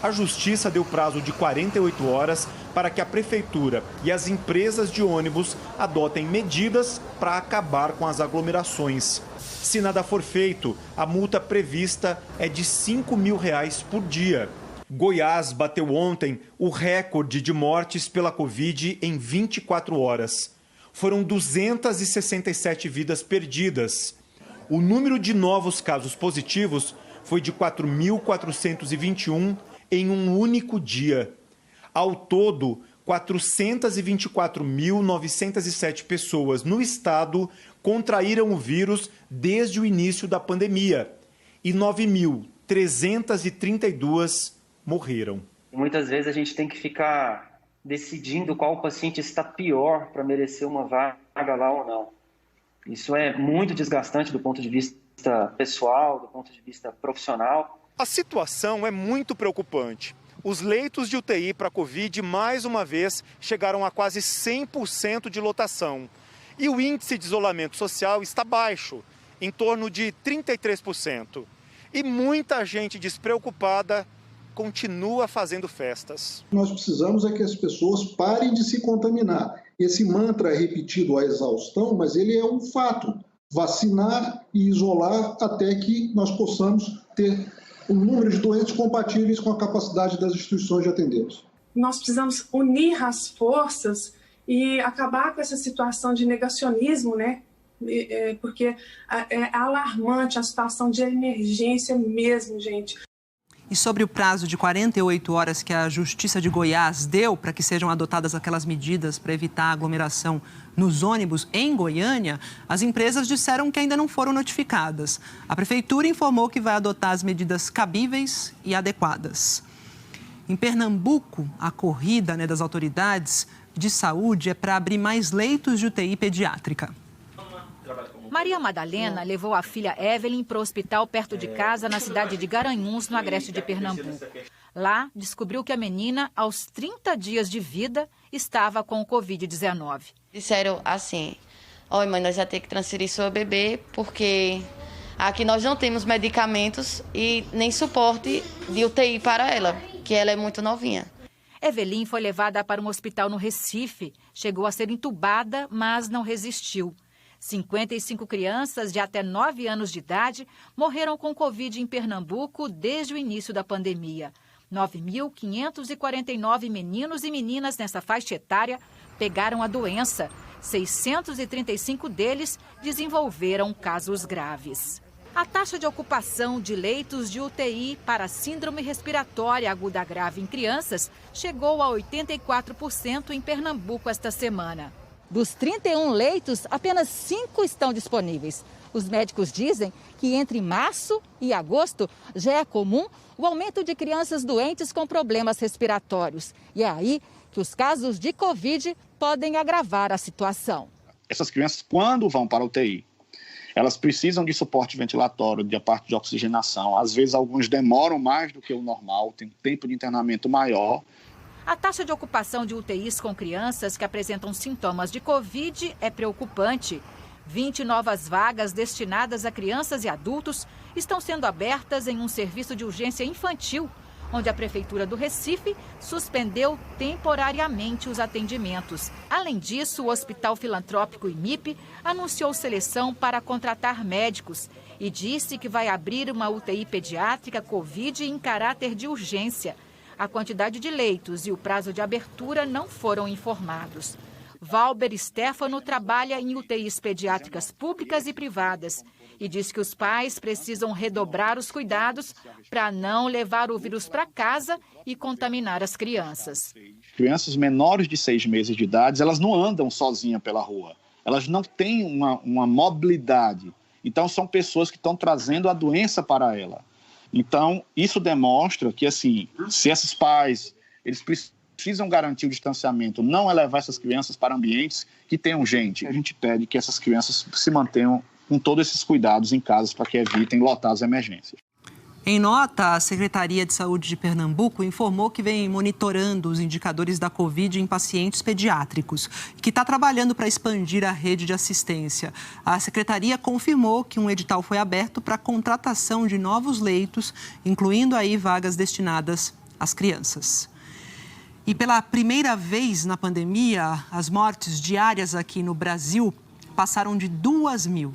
A Justiça deu prazo de 48 horas para que a Prefeitura e as empresas de ônibus adotem medidas para acabar com as aglomerações. Se nada for feito, a multa prevista é de R$ 5.000 por dia. Goiás bateu ontem o recorde de mortes pela Covid em 24 horas. Foram 267 vidas perdidas. O número de novos casos positivos foi de 4.421 em um único dia. Ao todo, 424.907 pessoas no estado contraíram o vírus desde o início da pandemia e 9.332 morreram. Muitas vezes a gente tem que ficar decidindo qual paciente está pior para merecer uma vaga lá ou não. Isso é muito desgastante do ponto de vista pessoal, do ponto de vista profissional. A situação é muito preocupante. Os leitos de UTI para Covid, mais uma vez, chegaram a quase 100% de lotação. E o índice de isolamento social está baixo, em torno de 33%. E muita gente despreocupada continua fazendo festas. Nós precisamos é que as pessoas parem de se contaminar. Esse mantra é repetido à exaustão, mas ele é um fato. Vacinar e isolar até que nós possamos ter um número de doentes compatíveis com a capacidade das instituições de atendê-los. Nós precisamos unir as forças e acabar com essa situação de negacionismo, né? Porque é alarmante a situação de emergência mesmo, gente. E sobre o prazo de 48 horas que a Justiça de Goiás deu para que sejam adotadas aquelas medidas para evitar a aglomeração nos ônibus em Goiânia, as empresas disseram que ainda não foram notificadas. A Prefeitura informou que vai adotar as medidas cabíveis e adequadas. Em Pernambuco, a corrida das autoridades de saúde é para abrir mais leitos de UTI pediátrica. Maria Madalena levou a filha Evelyn para o hospital perto de casa, na cidade de Garanhuns, no agreste de Pernambuco. Lá, descobriu que a menina, aos 30 dias de vida, estava com o Covid-19. Disseram assim: "Oi, mãe, nós já temos que transferir sua bebê, porque aqui nós não temos medicamentos e nem suporte de UTI para ela, que ela é muito novinha." Evelyn foi levada para um hospital no Recife. Chegou a ser entubada, mas não resistiu. 55 crianças de até 9 anos de idade morreram com Covid em Pernambuco desde o início da pandemia. 9.549 meninos e meninas nessa faixa etária pegaram a doença. 635 deles desenvolveram casos graves. A taxa de ocupação de leitos de UTI para síndrome respiratória aguda grave em crianças chegou a 84% em Pernambuco esta semana. Dos 31 leitos, apenas 5 estão disponíveis. Os médicos dizem que entre março e agosto já é comum o aumento de crianças doentes com problemas respiratórios. E é aí que os casos de Covid podem agravar a situação. Essas crianças, quando vão para a UTI, elas precisam de suporte ventilatório, de parte de oxigenação. Às vezes, alguns demoram mais do que o normal, tem um tempo de internamento maior. A taxa de ocupação de UTIs com crianças que apresentam sintomas de Covid é preocupante. 20 novas vagas destinadas a crianças e adultos estão sendo abertas em um serviço de urgência infantil, onde a Prefeitura do Recife suspendeu temporariamente os atendimentos. Além disso, o Hospital Filantrópico IMIP anunciou seleção para contratar médicos e disse que vai abrir uma UTI pediátrica Covid em caráter de urgência. A quantidade de leitos e o prazo de abertura não foram informados. Valber Stefano trabalha em UTIs pediátricas públicas e privadas e diz que os pais precisam redobrar os cuidados para não levar o vírus para casa e contaminar as crianças. Crianças menores de 6 meses de idade, elas não andam sozinhas pela rua. Elas não têm uma mobilidade. Então, são pessoas que estão trazendo a doença para ela. Então, isso demonstra que, assim, se esses pais, eles precisam garantir o distanciamento, não é levar essas crianças para ambientes que tenham gente. A gente pede que essas crianças se mantenham com todos esses cuidados em casa para que evitem lotar as emergências. Em nota, a Secretaria de Saúde de Pernambuco informou que vem monitorando os indicadores da Covid em pacientes pediátricos e que está trabalhando para expandir a rede de assistência. A Secretaria confirmou que um edital foi aberto para a contratação de novos leitos, incluindo aí vagas destinadas às crianças. E pela primeira vez na pandemia, as mortes diárias aqui no Brasil passaram de 2.000.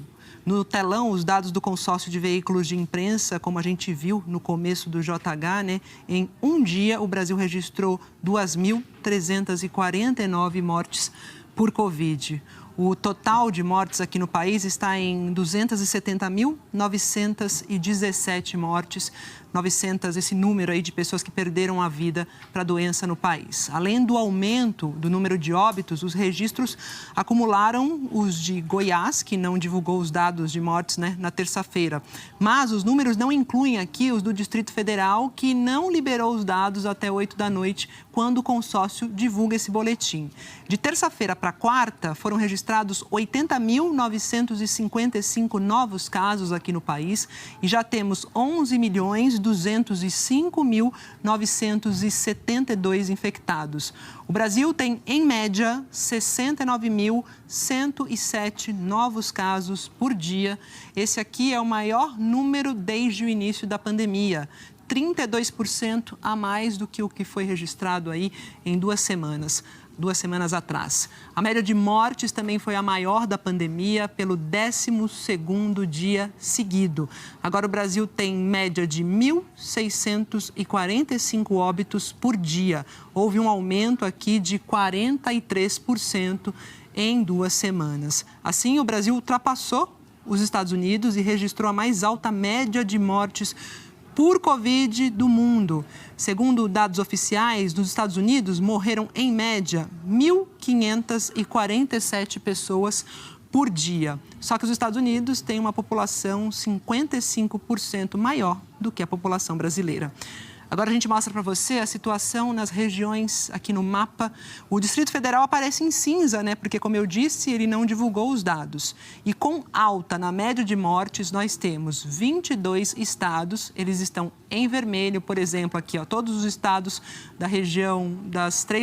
No telão, os dados do consórcio de veículos de imprensa, como a gente viu no começo do JH, em um dia o Brasil registrou 2.349 mortes por Covid. O total de mortes aqui no país está em 270.917 mortes, 900, esse número aí de pessoas que perderam a vida para a doença no país. Além do aumento do número de óbitos, os registros acumularam os de Goiás, que não divulgou os dados de mortes na terça-feira. Mas os números não incluem aqui os do Distrito Federal, que não liberou os dados até 8 da noite, quando o consórcio divulga esse boletim. De terça-feira para quarta, foram registrados 80.955 novos casos aqui no país e já temos 11.205.972 infectados. O Brasil tem, em média, 69.107 novos casos por dia. Esse aqui é o maior número desde o início da pandemia. 32% a mais do que o que foi registrado aí em 2 semanas atrás. A média de mortes também foi a maior da pandemia pelo 12º dia seguido. Agora o Brasil tem média de 1.645 óbitos por dia. Houve um aumento aqui de 43% em 2 semanas. Assim, o Brasil ultrapassou os Estados Unidos e registrou a mais alta média de mortes por Covid do mundo. Segundo dados oficiais, nos Estados Unidos morreram, em média, 1.547 pessoas por dia. Só que os Estados Unidos têm uma população 55% maior do que a população brasileira. Agora a gente mostra para você a situação nas regiões aqui no mapa. O Distrito Federal aparece em cinza, né? Porque, como eu disse, ele não divulgou os dados. E com alta na média de mortes, nós temos 22 estados. Eles estão em vermelho, por exemplo, aqui, ó, todos os estados da região,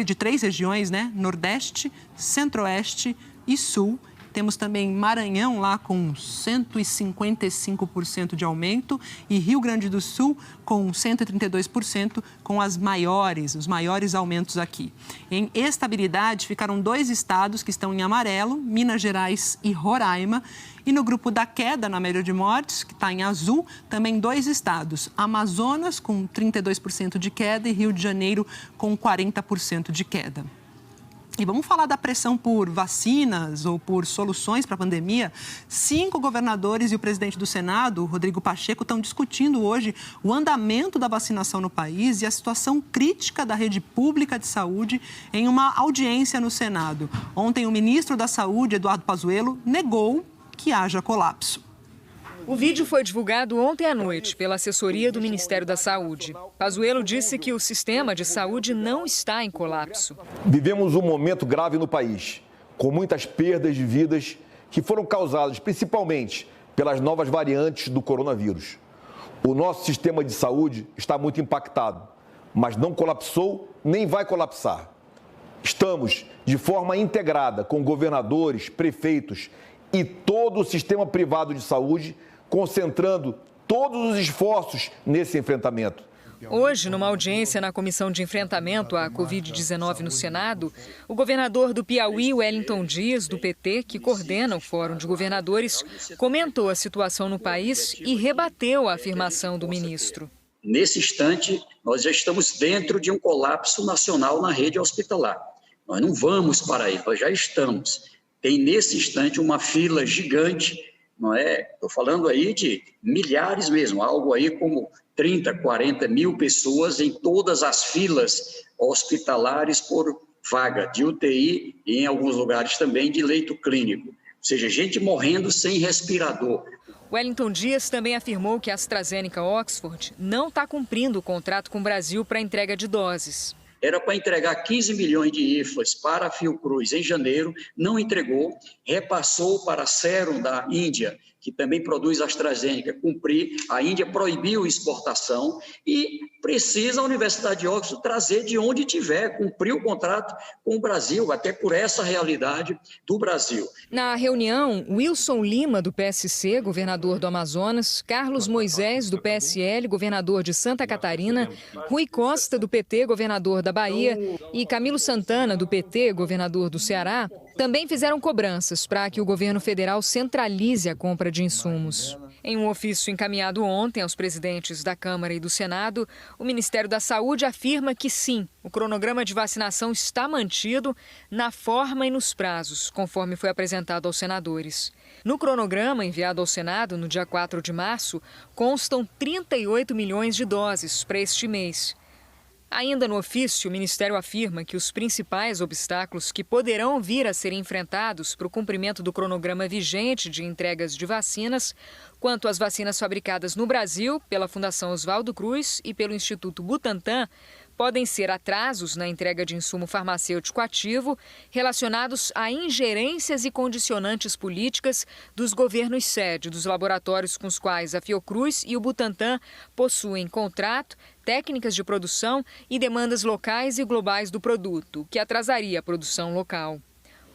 de 3 regiões, né? Nordeste, Centro-Oeste e Sul. Temos também Maranhão lá com 155% de aumento e Rio Grande do Sul com 132%, com os maiores aumentos aqui. Em estabilidade, ficaram 2 estados que estão em amarelo, Minas Gerais e Roraima. E no grupo da queda, na média de mortes, que está em azul, também 2 estados, Amazonas com 32% de queda e Rio de Janeiro com 40% de queda. E vamos falar da pressão por vacinas ou por soluções para a pandemia. 5 governadores e o presidente do Senado, Rodrigo Pacheco, estão discutindo hoje o andamento da vacinação no país e a situação crítica da rede pública de saúde em uma audiência no Senado. Ontem, o ministro da Saúde, Eduardo Pazuello, negou que haja colapso. O vídeo foi divulgado ontem à noite pela assessoria do Ministério da Saúde. Pazuello disse que o sistema de saúde não está em colapso. Vivemos um momento grave no país, com muitas perdas de vidas que foram causadas principalmente pelas novas variantes do coronavírus. O nosso sistema de saúde está muito impactado, mas não colapsou nem vai colapsar. Estamos de forma integrada com governadores, prefeitos e todo o sistema privado de saúde, concentrando todos os esforços nesse enfrentamento. Hoje, numa audiência na Comissão de Enfrentamento à Covid-19 no Senado, o governador do Piauí, Wellington Dias, do PT, que coordena o Fórum de Governadores, comentou a situação no país e rebateu a afirmação do ministro. Nesse instante, nós já estamos dentro de um colapso nacional na rede hospitalar. Nós não vamos para aí, nós já estamos. Tem nesse instante uma fila gigante, não é? Estou falando aí de milhares mesmo, algo aí como 30, 40 mil pessoas em todas as filas hospitalares por vaga de UTI e em alguns lugares também de leito clínico. Ou seja, gente morrendo sem respirador. Wellington Dias também afirmou que a AstraZeneca Oxford não está cumprindo o contrato com o Brasil para a entrega de doses. Era para entregar 15 milhões de IFAs para a Fiocruz em janeiro, não entregou, repassou para a Serum da Índia, que também produz AstraZeneca, cumprir. A Índia proibiu exportação e precisa a Universidade de Oxford trazer de onde tiver, cumprir o contrato com o Brasil, até por essa realidade do Brasil. Na reunião, Wilson Lima, do PSC, governador do Amazonas, Carlos Moisés, do PSL, governador de Santa Catarina, Rui Costa, do PT, governador da Bahia, e Camilo Santana, do PT, governador do Ceará, também fizeram cobranças para que o governo federal centralize a compra de insumos. Em um ofício encaminhado ontem aos presidentes da Câmara e do Senado, o Ministério da Saúde afirma que sim, o cronograma de vacinação está mantido na forma e nos prazos, conforme foi apresentado aos senadores. No cronograma enviado ao Senado no dia 4 de março, constam 38 milhões de doses para este mês. Ainda no ofício, o Ministério afirma que os principais obstáculos que poderão vir a ser enfrentados para o cumprimento do cronograma vigente de entregas de vacinas, quanto às vacinas fabricadas no Brasil pela Fundação Oswaldo Cruz e pelo Instituto Butantan, podem ser atrasos na entrega de insumo farmacêutico ativo relacionados a ingerências e condicionantes políticas dos governos sede dos laboratórios com os quais a Fiocruz e o Butantan possuem contrato, técnicas de produção e demandas locais e globais do produto, que atrasaria a produção local.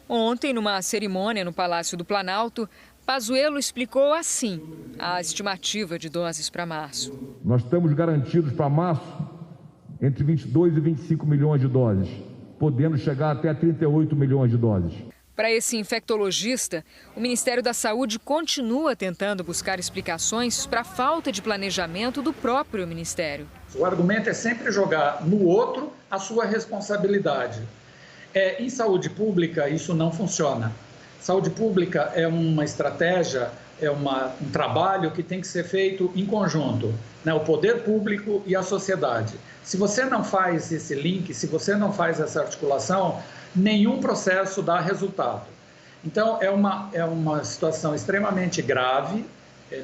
Ontem, numa cerimônia no Palácio do Planalto, Pazuello explicou assim a estimativa de doses para março. Nós estamos garantidos para março entre 22 e 25 milhões de doses, podendo chegar até 38 milhões de doses. Para esse infectologista, o Ministério da Saúde continua tentando buscar explicações para a falta de planejamento do próprio Ministério. O argumento é sempre jogar no outro a sua responsabilidade. Em saúde pública, isso não funciona. Saúde pública é uma estratégia, um trabalho que tem que ser feito em conjunto, né? O poder público e a sociedade. Se você não faz esse link, se você não faz essa articulação, nenhum processo dá resultado. Então, é uma situação extremamente grave.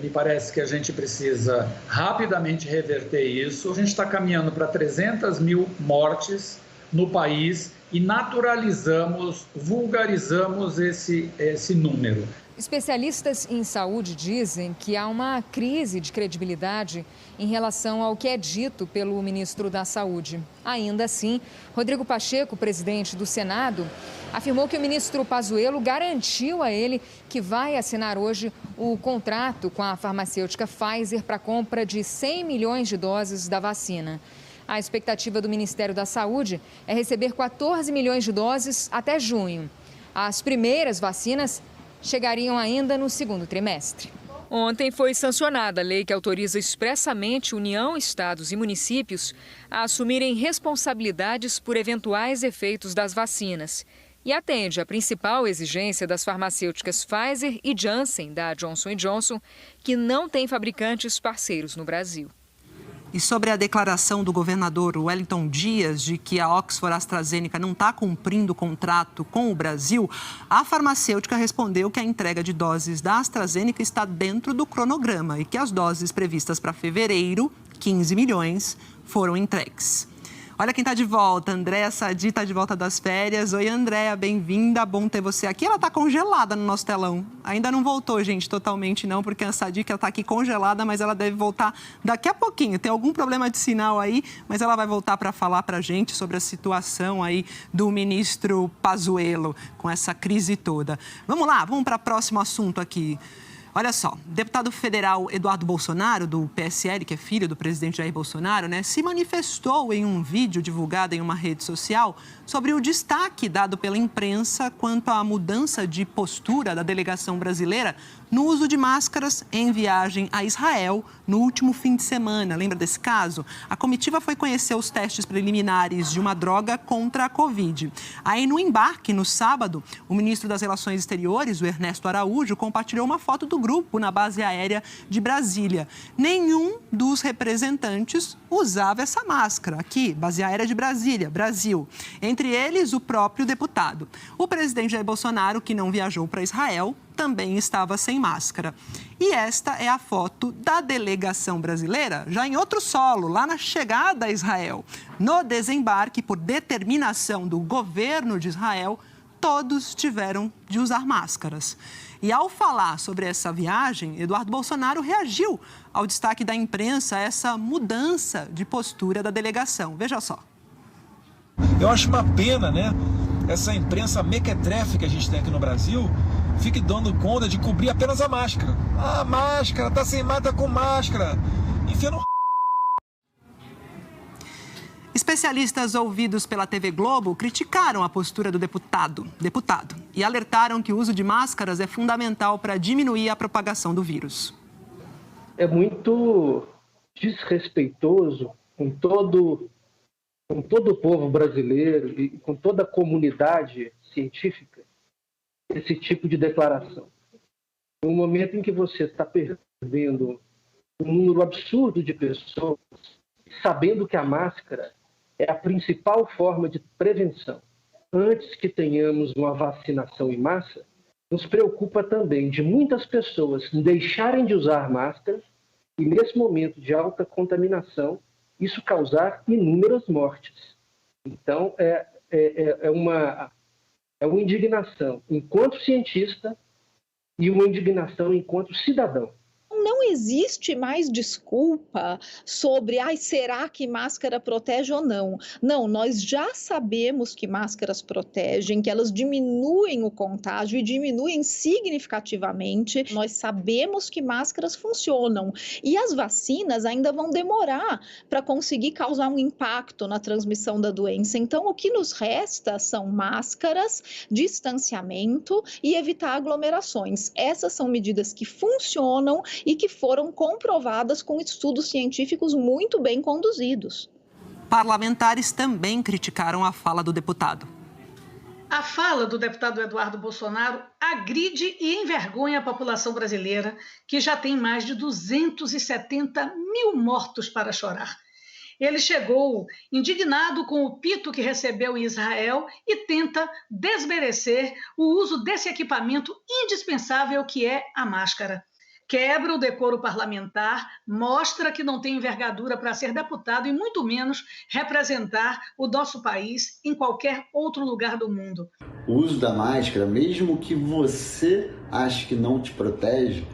Me parece que a gente precisa rapidamente reverter isso. A gente está caminhando para 300 mil mortes no país e naturalizamos, vulgarizamos esse número. Especialistas em saúde dizem que há uma crise de credibilidade em relação ao que é dito pelo ministro da Saúde. Ainda assim, Rodrigo Pacheco, presidente do Senado, afirmou que o ministro Pazuello garantiu a ele que vai assinar hoje o contrato com a farmacêutica Pfizer para a compra de 100 milhões de doses da vacina. A expectativa do Ministério da Saúde é receber 14 milhões de doses até junho. As primeiras vacinas chegariam ainda no segundo trimestre. Ontem foi sancionada a lei que autoriza expressamente União, estados e municípios a assumirem responsabilidades por eventuais efeitos das vacinas e atende à principal exigência das farmacêuticas Pfizer e Janssen, da Johnson & Johnson, que não têm fabricantes parceiros no Brasil. E sobre a declaração do governador Wellington Dias de que a Oxford AstraZeneca não está cumprindo o contrato com o Brasil, a farmacêutica respondeu que a entrega de doses da AstraZeneca está dentro do cronograma e que as doses previstas para fevereiro, 15 milhões, foram entregues. Olha quem está de volta, Andréa Sadi está de volta das férias. Oi, Andréa, bem-vinda, bom ter você aqui. Ela está congelada no nosso telão. Ainda não voltou, gente, totalmente não, porque a Sadi está aqui congelada, mas ela deve voltar daqui a pouquinho. Tem algum problema de sinal aí, mas ela vai voltar para falar para a gente sobre a situação aí do ministro Pazuello, com essa crise toda. Vamos lá, vamos para o próximo assunto aqui. Olha só, deputado federal Eduardo Bolsonaro, do PSL, que é filho do presidente Jair Bolsonaro, se manifestou em um vídeo divulgado em uma rede social sobre o destaque dado pela imprensa quanto à mudança de postura da delegação brasileira no uso de máscaras em viagem a Israel no último fim de semana. Lembra desse caso? A comitiva foi conhecer os testes preliminares de uma droga contra a Covid. Aí, no embarque, no sábado, o ministro das Relações Exteriores, o Ernesto Araújo, compartilhou uma foto do grupo na base aérea de Brasília. Nenhum dos representantes usava essa máscara. Aqui, base aérea de Brasília, Brasil. Entre eles, o próprio deputado. O presidente Jair Bolsonaro, que não viajou para Israel, também estava sem máscara. E esta é a foto da delegação brasileira, já em outro solo, lá na chegada a Israel. No desembarque, por determinação do governo de Israel, todos tiveram de usar máscaras. E ao falar sobre essa viagem, Eduardo Bolsonaro reagiu ao destaque da imprensa, essa mudança de postura da delegação. Veja só. Eu acho uma pena, essa imprensa mequetrefe que a gente tem aqui no Brasil fique dando conta de cobrir apenas a máscara. Ah, máscara, tá sem máscara, tá com máscara. Enfia no... Especialistas ouvidos pela TV Globo criticaram a postura do deputado e alertaram que o uso de máscaras é fundamental para diminuir a propagação do vírus. É muito desrespeitoso com todo o povo brasileiro e com toda a comunidade científica esse tipo de declaração. No momento em que você está perdendo um número absurdo de pessoas, sabendo que a máscara é a principal forma de prevenção, antes que tenhamos uma vacinação em massa, nos preocupa também de muitas pessoas deixarem de usar máscaras e, nesse momento de alta contaminação, isso causar inúmeras mortes. Então, é uma indignação enquanto cientista e uma indignação enquanto cidadão. Não não existe mais desculpa sobre, será que máscara protege ou não? Não, nós já sabemos que máscaras protegem, que elas diminuem o contágio e diminuem significativamente. Nós sabemos que máscaras funcionam e as vacinas ainda vão demorar para conseguir causar um impacto na transmissão da doença. Então, o que nos resta são máscaras, distanciamento e evitar aglomerações. Essas são medidas que funcionam e que foram comprovadas com estudos científicos muito bem conduzidos. Parlamentares também criticaram a fala do deputado. A fala do deputado Eduardo Bolsonaro agride e envergonha a população brasileira, que já tem mais de 270 mil mortos para chorar. Ele chegou indignado com o pito que recebeu em Israel e tenta desmerecer o uso desse equipamento indispensável que é a máscara. Quebra o decoro parlamentar, mostra que não tem envergadura para ser deputado e muito menos representar o nosso país em qualquer outro lugar do mundo. O uso da máscara, mesmo que você ache que não te protege,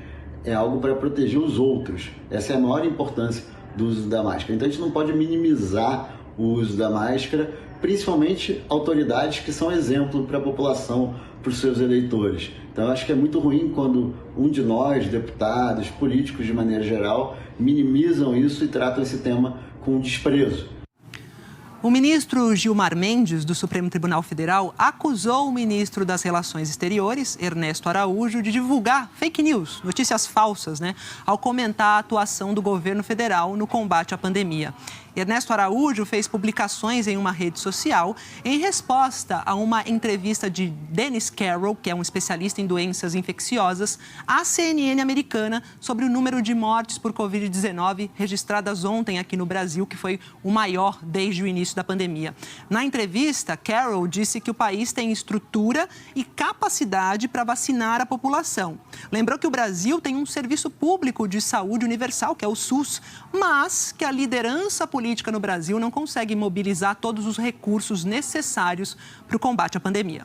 é algo para proteger os outros. Essa é a maior importância do uso da máscara. Então a gente não pode minimizar o uso da máscara, principalmente autoridades que são exemplo para a população, para os seus eleitores. Então eu acho que é muito ruim quando um de nós, deputados, políticos de maneira geral, minimizam isso e tratam esse tema com desprezo. O ministro Gilmar Mendes, do Supremo Tribunal Federal, acusou o ministro das Relações Exteriores, Ernesto Araújo, de divulgar fake news, notícias falsas, ao comentar a atuação do governo federal no combate à pandemia. Ernesto Araújo fez publicações em uma rede social em resposta a uma entrevista de Dennis Carroll, que é um especialista em doenças infecciosas, à CNN americana sobre o número de mortes por Covid-19 registradas ontem aqui no Brasil, que foi o maior desde o início da pandemia. Na entrevista, Carroll disse que o país tem estrutura e capacidade para vacinar a população. Lembrou que o Brasil tem um serviço público de saúde universal, que é o SUS, mas que a liderança política no Brasil não consegue mobilizar todos os recursos necessários para o combate à pandemia.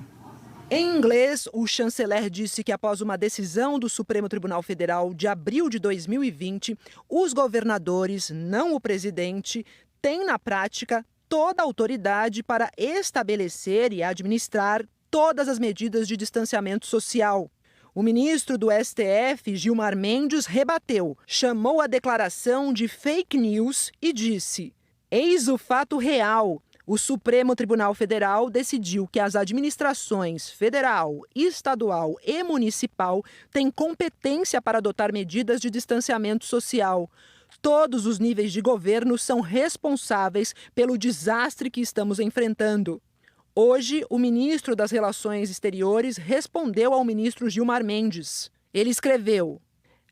Em inglês, o chanceler disse que após uma decisão do Supremo Tribunal Federal de abril de 2020, os governadores, não o presidente, têm na prática toda a autoridade para estabelecer e administrar todas as medidas de distanciamento social. O ministro do STF, Gilmar Mendes, rebateu, chamou a declaração de fake news e disse: eis o fato real. O Supremo Tribunal Federal decidiu que as administrações federal, estadual e municipal têm competência para adotar medidas de distanciamento social. Todos os níveis de governo são responsáveis pelo desastre que estamos enfrentando. Hoje, o ministro das Relações Exteriores respondeu ao ministro Gilmar Mendes. Ele escreveu: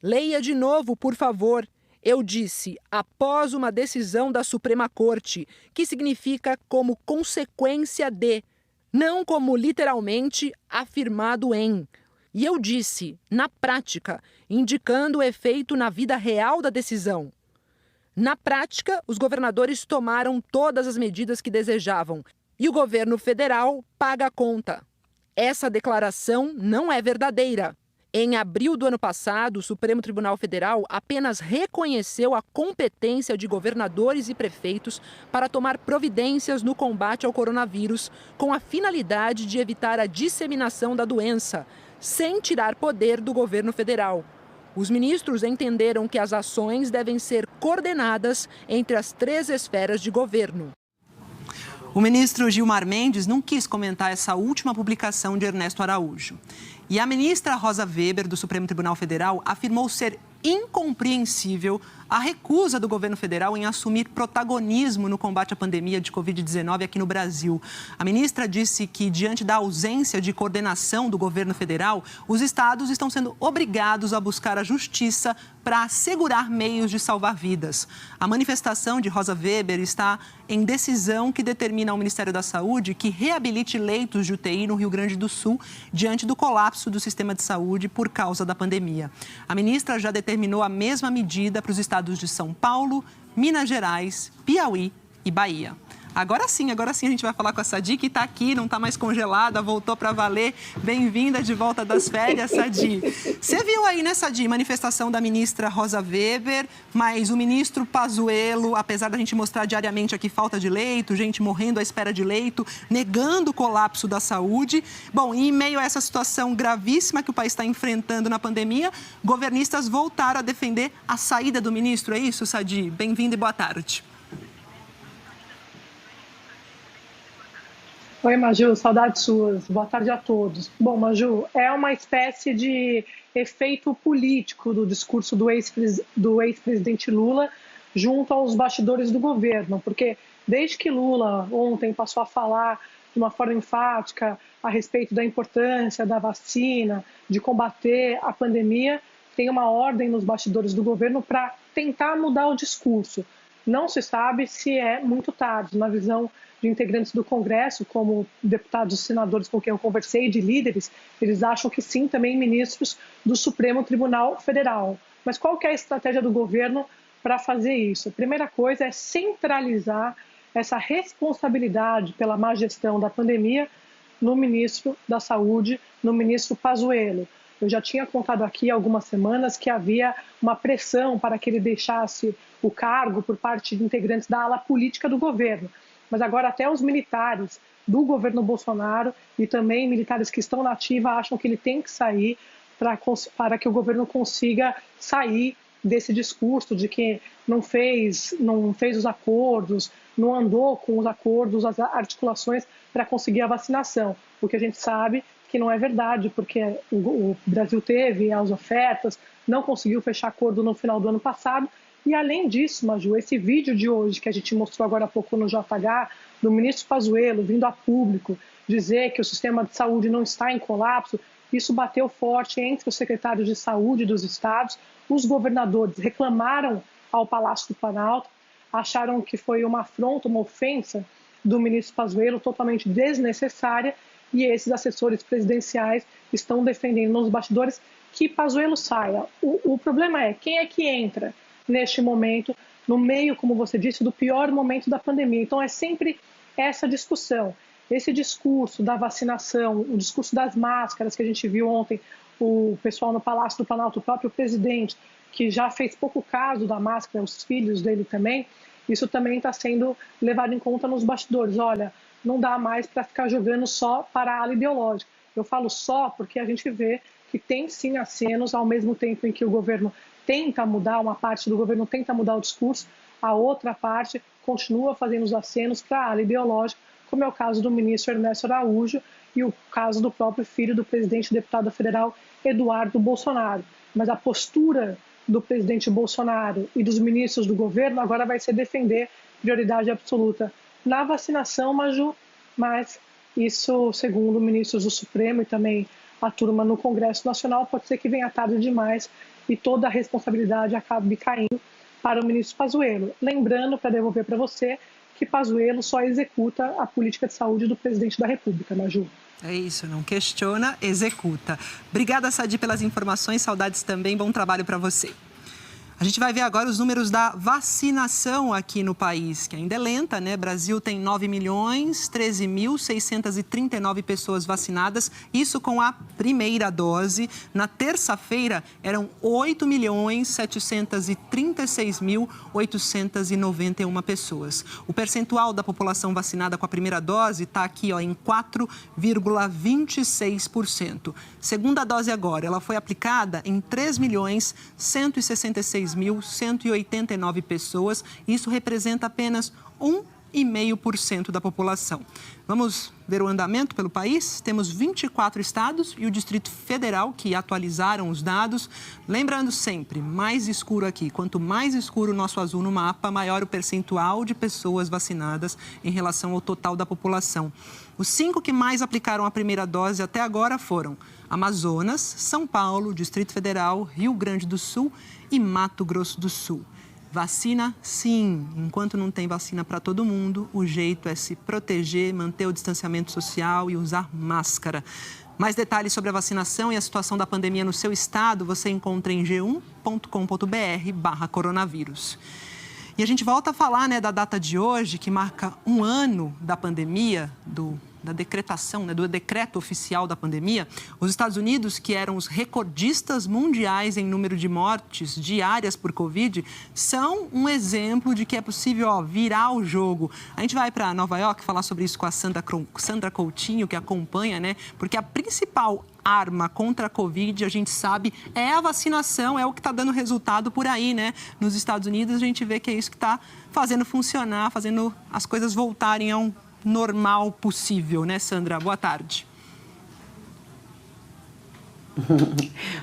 leia de novo, por favor. Eu disse, após uma decisão da Suprema Corte, que significa como consequência de, não como literalmente afirmado em. E eu disse, na prática, indicando o efeito na vida real da decisão. Na prática, os governadores tomaram todas as medidas que desejavam e o governo federal paga a conta. Essa declaração não é verdadeira. Em abril do ano passado, o Supremo Tribunal Federal apenas reconheceu a competência de governadores e prefeitos para tomar providências no combate ao coronavírus, com a finalidade de evitar a disseminação da doença, sem tirar poder do governo federal. Os ministros entenderam que as ações devem ser coordenadas entre as 3 esferas de governo. O ministro Gilmar Mendes não quis comentar essa última publicação de Ernesto Araújo. E a ministra Rosa Weber, do Supremo Tribunal Federal, afirmou ser incompreensível a recusa do governo federal em assumir protagonismo no combate à pandemia de Covid-19 aqui no Brasil. A ministra disse que, diante da ausência de coordenação do governo federal, os estados estão sendo obrigados a buscar a justiça para assegurar meios de salvar vidas. A manifestação de Rosa Weber está em decisão que determina ao Ministério da Saúde que reabilite leitos de UTI no Rio Grande do Sul diante do colapso do sistema de saúde por causa da pandemia. A ministra já determinou a mesma medida para os estados de São Paulo, Minas Gerais, Piauí e Bahia. Agora sim a gente vai falar com a Sadi, que está aqui, não está mais congelada, voltou para valer. Bem-vinda de volta das férias, Sadi. Você viu aí, né, Sadi, manifestação da ministra Rosa Weber, mas o ministro Pazuello, apesar da gente mostrar diariamente aqui falta de leito, gente morrendo à espera de leito, negando o colapso da saúde. Bom, e em meio a essa situação gravíssima que o país está enfrentando na pandemia, governistas voltaram a defender a saída do ministro. É isso, Sadi? Bem-vindo e boa tarde. Oi, Maju, saudades suas. Boa tarde a todos. Bom, Maju, é uma espécie de efeito político do discurso do ex-presidente Lula junto aos bastidores do governo, porque desde que Lula ontem passou a falar de uma forma enfática a respeito da importância da vacina, de combater a pandemia, tem uma ordem nos bastidores do governo para tentar mudar o discurso. Não se sabe se é muito tarde, na visão de integrantes do Congresso, como deputados e senadores com quem eu conversei, de líderes, eles acham que sim, também ministros do Supremo Tribunal Federal. Mas qual que é a estratégia do governo para fazer isso? A primeira coisa é centralizar essa responsabilidade pela má gestão da pandemia no ministro da Saúde, no ministro Pazuello. Eu já tinha contado aqui há algumas semanas que havia uma pressão para que ele deixasse o cargo por parte de integrantes da ala política do governo. Mas agora até os militares do governo Bolsonaro e também militares que estão na ativa acham que ele tem que sair para que o governo consiga sair desse discurso de que não fez os acordos, não andou com os acordos, as articulações para conseguir a vacinação. O que a gente sabe que não é verdade, porque o Brasil teve as ofertas, não conseguiu fechar acordo no final do ano passado. E além disso, Maju, esse vídeo de hoje que a gente mostrou agora há pouco no JH, do ministro Pazuello vindo a público dizer que o sistema de saúde não está em colapso, isso bateu forte entre os secretários de saúde dos estados. Os governadores reclamaram ao Palácio do Planalto, acharam que foi uma afronta, uma ofensa do ministro Pazuello, totalmente desnecessária, e esses assessores presidenciais estão defendendo nos bastidores que Pazuello saia. O problema é, quem é que entra neste momento, no meio, como você disse, do pior momento da pandemia? Então é sempre essa discussão, esse discurso da vacinação, o discurso das máscaras que a gente viu ontem, o pessoal no Palácio do Planalto, o próprio presidente, que já fez pouco caso da máscara, os filhos dele também, isso também está sendo levado em conta nos bastidores. Olha, não dá mais para ficar jogando só para a ala ideológica. Eu falo só porque a gente vê que tem sim acenos, ao mesmo tempo em que o governo tenta mudar, uma parte do governo tenta mudar o discurso, a outra parte continua fazendo os acenos para a ala ideológica, como é o caso do ministro Ernesto Araújo e o caso do próprio filho do presidente e deputado federal Eduardo Bolsonaro. Mas a postura do presidente Bolsonaro e dos ministros do governo agora vai ser defender prioridade absoluta na vacinação, Maju, mas isso, segundo ministros do Supremo e também a turma no Congresso Nacional, pode ser que venha tarde demais e toda a responsabilidade acabe caindo para o ministro Pazuello. Lembrando, para devolver para você, que Pazuello só executa a política de saúde do presidente da República, Maju. É isso, não questiona, executa. Obrigada, Sadi, pelas informações, saudades também, bom trabalho para você. A gente vai ver agora os números da vacinação aqui no país, que ainda é lenta, né? Brasil tem 9.013.639 pessoas vacinadas, isso com a primeira dose. Na terça-feira, eram 8.736.891 pessoas. O percentual da população vacinada com a primeira dose está aqui, ó, em 4,26%. Segunda dose agora, ela foi aplicada em 3.166.189 pessoas. Isso representa apenas 1,5% da população. Vamos ver o andamento pelo país? Temos 24 estados e o Distrito Federal que atualizaram os dados. Lembrando sempre, mais escuro aqui. Quanto mais escuro o nosso azul no mapa, maior o percentual de pessoas vacinadas em relação ao total da população. Os 5 que mais aplicaram a primeira dose até agora foram Amazonas, São Paulo, Distrito Federal, Rio Grande do Sul e Mato Grosso do Sul. Vacina, sim. Enquanto não tem vacina para todo mundo, o jeito é se proteger, manter o distanciamento social e usar máscara. Mais detalhes sobre a vacinação e a situação da pandemia no seu estado você encontra em g1.com.br/coronavírus. E a gente volta a falar, né, da data de hoje, que marca um ano da pandemia, da decretação, né, do decreto oficial da pandemia. Os Estados Unidos, que eram os recordistas mundiais em número de mortes diárias por Covid, são um exemplo de que é possível virar o jogo. A gente vai para Nova York falar sobre isso com a Sandra Coutinho, que acompanha, né? Porque a principal arma contra a Covid, a gente sabe, é a vacinação, é o que está dando resultado por aí, né? Nos Estados Unidos, a gente vê que é isso que está fazendo funcionar, fazendo as coisas voltarem a um normal possível, né, Sandra? Boa tarde.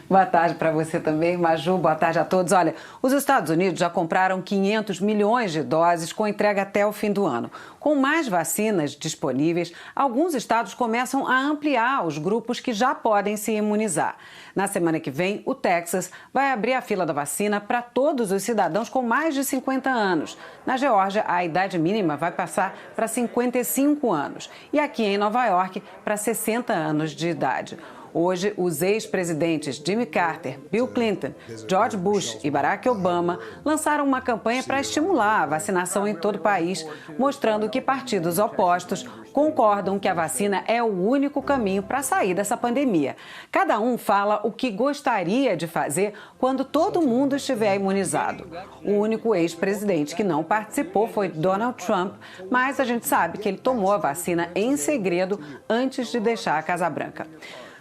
Boa tarde para você também, Maju. Boa tarde a todos. Olha, os Estados Unidos já compraram 500 milhões de doses com entrega até o fim do ano. Com mais vacinas disponíveis, alguns estados começam a ampliar os grupos que já podem se imunizar. Na semana que vem, o Texas vai abrir a fila da vacina para todos os cidadãos com mais de 50 anos. Na Geórgia, a idade mínima vai passar para 55 anos. E aqui em Nova York, para 60 anos de idade. Hoje, os ex-presidentes Jimmy Carter, Bill Clinton, George Bush e Barack Obama lançaram uma campanha para estimular a vacinação em todo o país, mostrando que partidos opostos concordam que a vacina é o único caminho para sair dessa pandemia. Cada um fala o que gostaria de fazer quando todo mundo estiver imunizado. O único ex-presidente que não participou foi Donald Trump, mas a gente sabe que ele tomou a vacina em segredo antes de deixar a Casa Branca.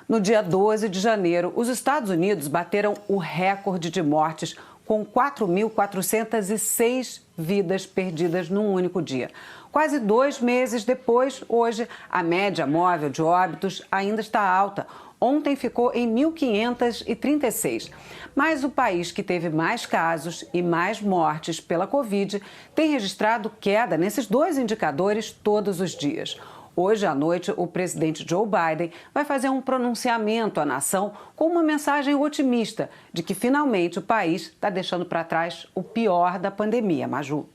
No dia 12 de janeiro, os Estados Unidos bateram o recorde de mortes, com 4.406 vidas perdidas num único dia. Quase 2 meses depois, hoje, a média móvel de óbitos ainda está alta. Ontem ficou em 1.536. Mas o país que teve mais casos e mais mortes pela Covid tem registrado queda nesses 2 indicadores todos os dias. Hoje à noite, o presidente Joe Biden vai fazer um pronunciamento à nação com uma mensagem otimista de que finalmente o país está deixando para trás o pior da pandemia. Maju.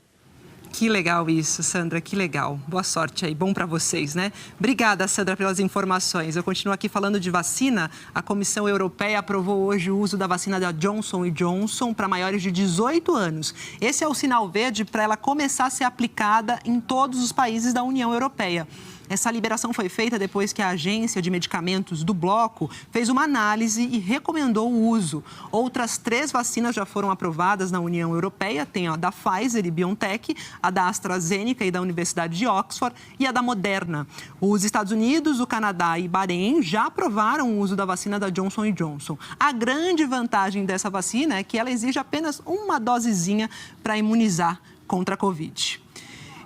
Que legal isso, Sandra, que legal. Boa sorte aí, bom para vocês, né? Obrigada, Sandra, pelas informações. Eu continuo aqui falando de vacina. A Comissão Europeia aprovou hoje o uso da vacina da Johnson & Johnson para maiores de 18 anos. Esse é o sinal verde para ela começar a ser aplicada em todos os países da União Europeia. Essa liberação foi feita depois que a Agência de Medicamentos do Bloco fez uma análise e recomendou o uso. Outras 3 vacinas já foram aprovadas na União Europeia. Tem a da Pfizer e BioNTech, a da AstraZeneca e da Universidade de Oxford e a da Moderna. Os Estados Unidos, o Canadá e Bahrein já aprovaram o uso da vacina da Johnson & Johnson. A grande vantagem dessa vacina é que ela exige apenas uma dosezinha para imunizar contra a Covid.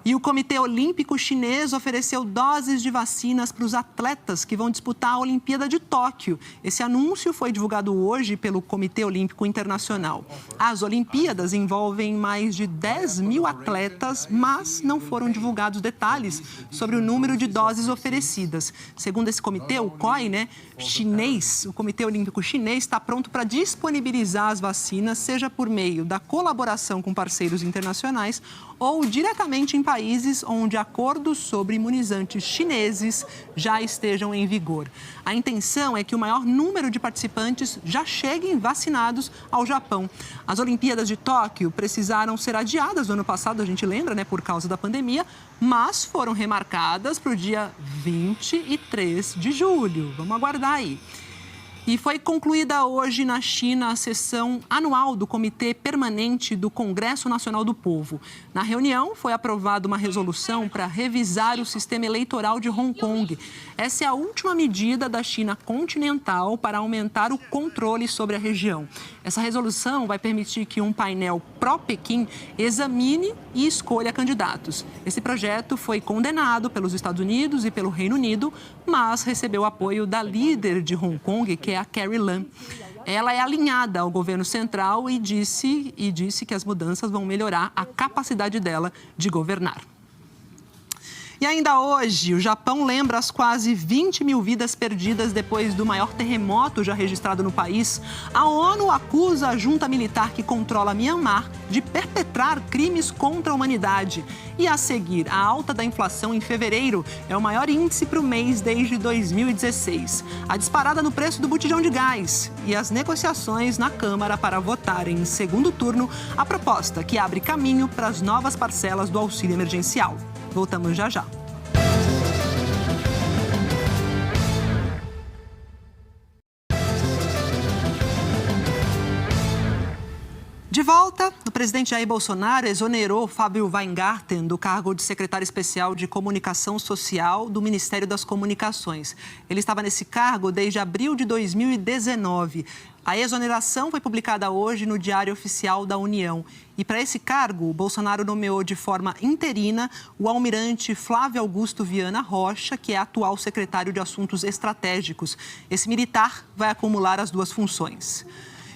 E o Comitê Olímpico Chinês ofereceu doses de vacinas para os atletas que vão disputar a Olimpíada de Tóquio. Esse anúncio foi divulgado hoje pelo Comitê Olímpico Internacional. As Olimpíadas envolvem mais de 10 mil atletas, mas não foram divulgados detalhes sobre o número de doses oferecidas. Segundo esse comitê, o COI, chinês, o Comitê Olímpico Chinês está pronto para disponibilizar as vacinas, seja por meio da colaboração com parceiros internacionais ou diretamente em países onde acordos sobre imunizantes chineses já estejam em vigor. A intenção é que o maior número de participantes já cheguem vacinados ao Japão. As Olimpíadas de Tóquio precisaram ser adiadas no ano passado, a gente lembra, por causa da pandemia, mas foram remarcadas para o dia 23 de julho. Vamos aguardar aí. E foi concluída hoje na China a sessão anual do Comitê Permanente do Congresso Nacional do Povo. Na reunião, foi aprovada uma resolução para revisar o sistema eleitoral de Hong Kong. Essa é a última medida da China continental para aumentar o controle sobre a região. Essa resolução vai permitir que um painel pró-Pequim examine e escolha candidatos. Esse projeto foi condenado pelos Estados Unidos e pelo Reino Unido, mas recebeu apoio da líder de Hong Kong, que é a Carrie Lam. Ela é alinhada ao governo central e disse que as mudanças vão melhorar a capacidade dela de governar. E ainda hoje, o Japão lembra as quase 20 mil vidas perdidas depois do maior terremoto já registrado no país. A ONU acusa a junta militar que controla Myanmar de perpetrar crimes contra a humanidade. E a seguir, a alta da inflação em fevereiro é o maior índice para o mês desde 2016. A disparada no preço do botijão de gás e as negociações na Câmara para votar em segundo turno a proposta que abre caminho para as novas parcelas do auxílio emergencial. Voltamos já já. De volta, o presidente Jair Bolsonaro exonerou Fábio Weingarten do cargo de secretário especial de Comunicação Social do Ministério das Comunicações. Ele estava nesse cargo desde abril de 2019. A exoneração foi publicada hoje no Diário Oficial da União. E para esse cargo, o Bolsonaro nomeou de forma interina o almirante Flávio Augusto Viana Rocha, que é atual secretário de Assuntos Estratégicos. Esse militar vai acumular as duas funções.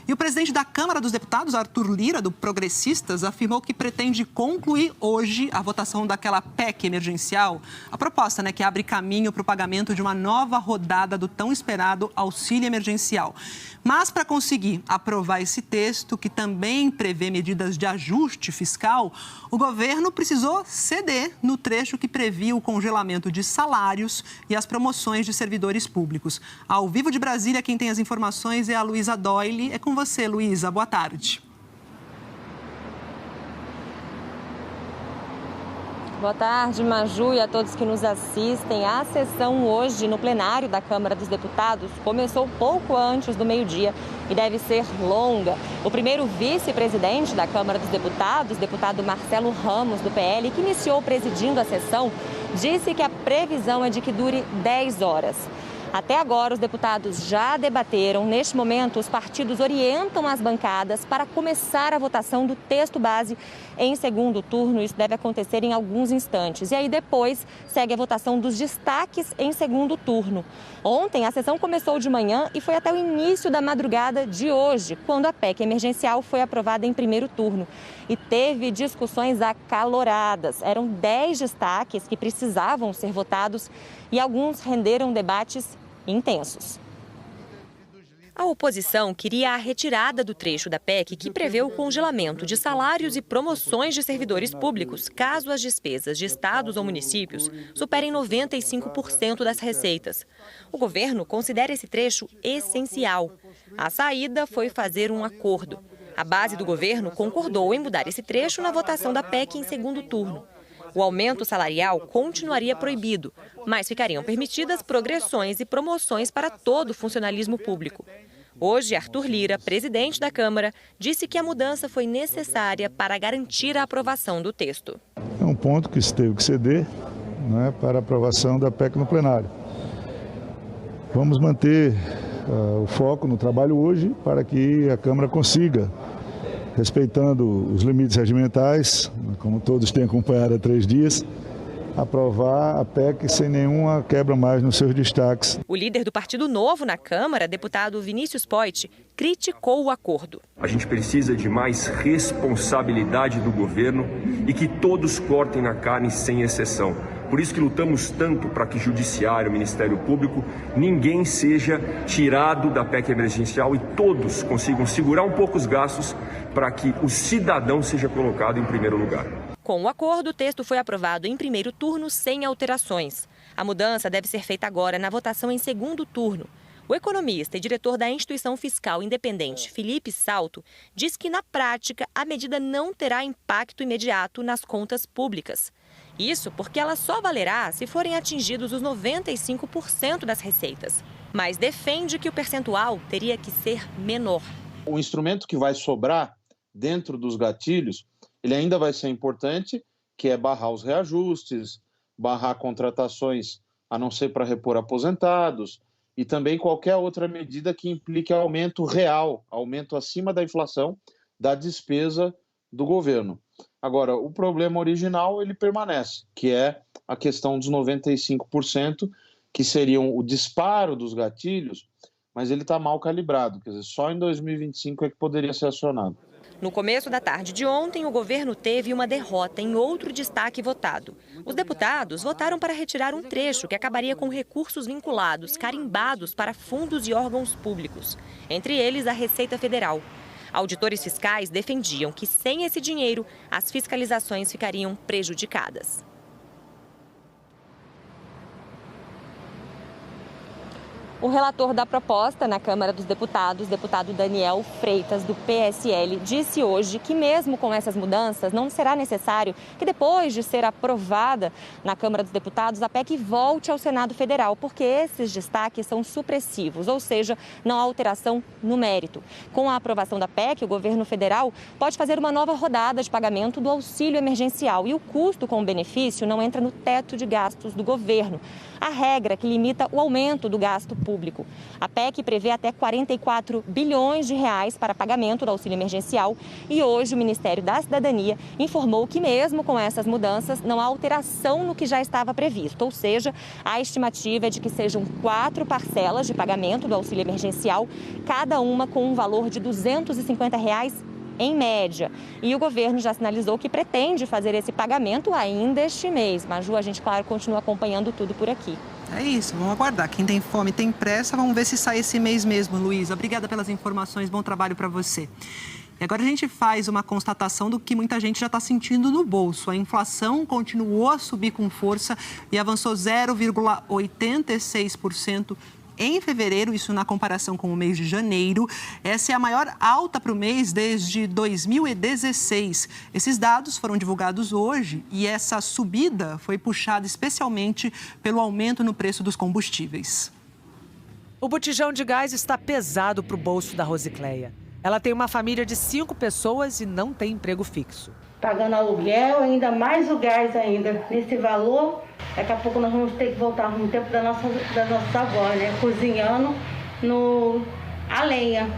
E o presidente da Câmara dos Deputados, Arthur Lira, do Progressistas, afirmou que pretende concluir hoje a votação daquela PEC emergencial. A proposta, que abre caminho para o pagamento de uma nova rodada do tão esperado auxílio emergencial. Mas para conseguir aprovar esse texto, que também prevê medidas de ajuste fiscal, o governo precisou ceder no trecho que previa o congelamento de salários e as promoções de servidores públicos. Ao vivo de Brasília, quem tem as informações é a Luísa Doyle. É com você, Luísa. Boa tarde. Boa tarde, Maju, e a todos que nos assistem. A sessão hoje no plenário da Câmara dos Deputados começou pouco antes do meio-dia e deve ser longa. O primeiro vice-presidente da Câmara dos Deputados, deputado Marcelo Ramos, do PL, que iniciou presidindo a sessão, disse que a previsão é de que dure 10 horas. Até agora, os deputados já debateram. Neste momento, os partidos orientam as bancadas para começar a votação do texto base em segundo turno. Isso deve acontecer em alguns instantes. E aí, depois, segue a votação dos destaques em segundo turno. Ontem, a sessão começou de manhã e foi até o início da madrugada de hoje, quando a PEC emergencial foi aprovada em primeiro turno. E teve discussões acaloradas. Eram 10 destaques que precisavam ser votados e alguns renderam debates intensos. A oposição queria a retirada do trecho da PEC que prevê o congelamento de salários e promoções de servidores públicos, caso as despesas de estados ou municípios superem 95% das receitas. O governo considera esse trecho essencial. A saída foi fazer um acordo. A base do governo concordou em mudar esse trecho na votação da PEC em segundo turno. O aumento salarial continuaria proibido, mas ficariam permitidas progressões e promoções para todo o funcionalismo público. Hoje, Arthur Lira, presidente da Câmara, disse que a mudança foi necessária para garantir a aprovação do texto. É um ponto que se teve que ceder, para a aprovação da PEC no plenário. Vamos manter o foco no trabalho hoje para que a Câmara consiga, respeitando os limites regimentais, como todos têm acompanhado há 3 dias, aprovar a PEC sem nenhuma quebra mais nos seus destaques. O líder do Partido Novo na Câmara, deputado Vinícius Poit, criticou o acordo. A gente precisa de mais responsabilidade do governo e que todos cortem na carne sem exceção. Por isso que lutamos tanto para que o Judiciário, o Ministério Público, ninguém seja tirado da PEC emergencial e todos consigam segurar um pouco os gastos para que o cidadão seja colocado em primeiro lugar. Com o acordo, o texto foi aprovado em primeiro turno sem alterações. A mudança deve ser feita agora na votação em segundo turno. O economista e diretor da Instituição Fiscal Independente, Felipe Salto, diz que, na prática, a medida não terá impacto imediato nas contas públicas. Isso porque ela só valerá se forem atingidos os 95% das receitas. Mas defende que o percentual teria que ser menor. O instrumento que vai sobrar dentro dos gatilhos, ele ainda vai ser importante, que é barrar os reajustes, barrar contratações a não ser para repor aposentados, e também qualquer outra medida que implique aumento real, aumento acima da inflação da despesa do governo. Agora, o problema original, ele permanece, que é a questão dos 95%, que seriam o disparo dos gatilhos, mas ele está mal calibrado, quer dizer, só em 2025 é que poderia ser acionado. No começo da tarde de ontem, o governo teve uma derrota em outro destaque votado. Os deputados votaram para retirar um trecho que acabaria com recursos vinculados, carimbados para fundos e órgãos públicos, entre eles a Receita Federal. Auditores fiscais defendiam que, sem esse dinheiro, as fiscalizações ficariam prejudicadas. O relator da proposta na Câmara dos Deputados, deputado Daniel Freitas, do PSL, disse hoje que mesmo com essas mudanças, não será necessário que depois de ser aprovada na Câmara dos Deputados, a PEC volte ao Senado Federal, porque esses destaques são supressivos, ou seja, não há alteração no mérito. Com a aprovação da PEC, o governo federal pode fazer uma nova rodada de pagamento do auxílio emergencial e o custo com o benefício não entra no teto de gastos do governo. A regra que limita o aumento do gasto público. A PEC prevê até 44 bilhões de reais para pagamento do auxílio emergencial e hoje o Ministério da Cidadania informou que mesmo com essas mudanças não há alteração no que já estava previsto, ou seja, a estimativa é de que sejam 4 parcelas de pagamento do auxílio emergencial, cada uma com um valor de R$ 250 em média. E o governo já sinalizou que pretende fazer esse pagamento ainda este mês. Maju, a gente, claro, continua acompanhando tudo por aqui. É isso, vamos aguardar. Quem tem fome tem pressa, vamos ver se sai esse mês mesmo, Luísa. Obrigada pelas informações, bom trabalho para você. E agora a gente faz uma constatação do que muita gente já está sentindo no bolso. A inflação continuou a subir com força e avançou 0,86% em fevereiro, isso na comparação com o mês de janeiro. Essa é a maior alta para o mês desde 2016. Esses dados foram divulgados hoje e essa subida foi puxada especialmente pelo aumento no preço dos combustíveis. O botijão de gás está pesado para o bolso da Rosicléia. Ela tem uma família de 5 pessoas e não tem emprego fixo. Pagando aluguel, ainda mais o gás ainda. Nesse valor, daqui a pouco nós vamos ter que voltar no tempo das nossas avós, né? Cozinhando a lenha.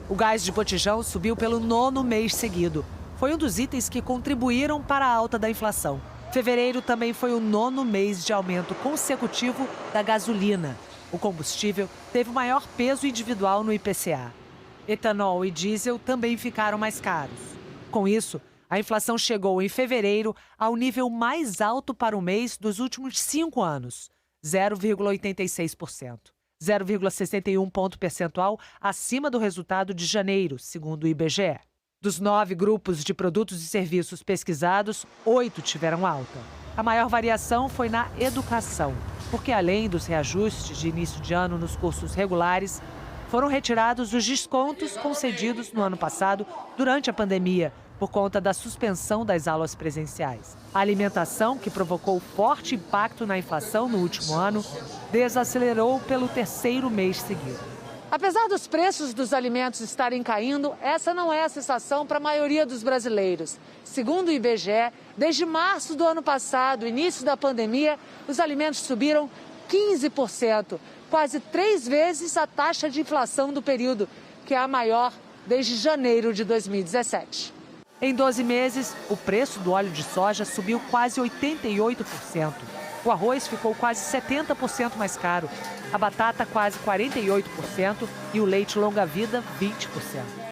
O gás de botijão subiu pelo 9º mês seguido. Foi um dos itens que contribuíram para a alta da inflação. Fevereiro também foi o 9º mês de aumento consecutivo da gasolina. O combustível teve o maior peso individual no IPCA. Etanol e diesel também ficaram mais caros. Com isso, a inflação chegou em fevereiro ao nível mais alto para o mês dos últimos 5 anos, 0,86%. 0,61 ponto percentual acima do resultado de janeiro, segundo o IBGE. Dos 9 grupos de produtos e serviços pesquisados, 8 tiveram alta. A maior variação foi na educação, porque além dos reajustes de início de ano nos cursos regulares, foram retirados os descontos concedidos no ano passado durante a pandemia, por conta da suspensão das aulas presenciais. A alimentação, que provocou forte impacto na inflação no último ano, desacelerou pelo 3º mês seguido. Apesar dos preços dos alimentos estarem caindo, essa não é a sensação para a maioria dos brasileiros. Segundo o IBGE, desde março do ano passado, início da pandemia, os alimentos subiram 15%, quase 3 vezes a taxa de inflação do período, que é a maior desde janeiro de 2017. Em 12 meses, o preço do óleo de soja subiu quase 88%. O arroz ficou quase 70% mais caro, a batata quase 48% e o leite longa-vida 20%.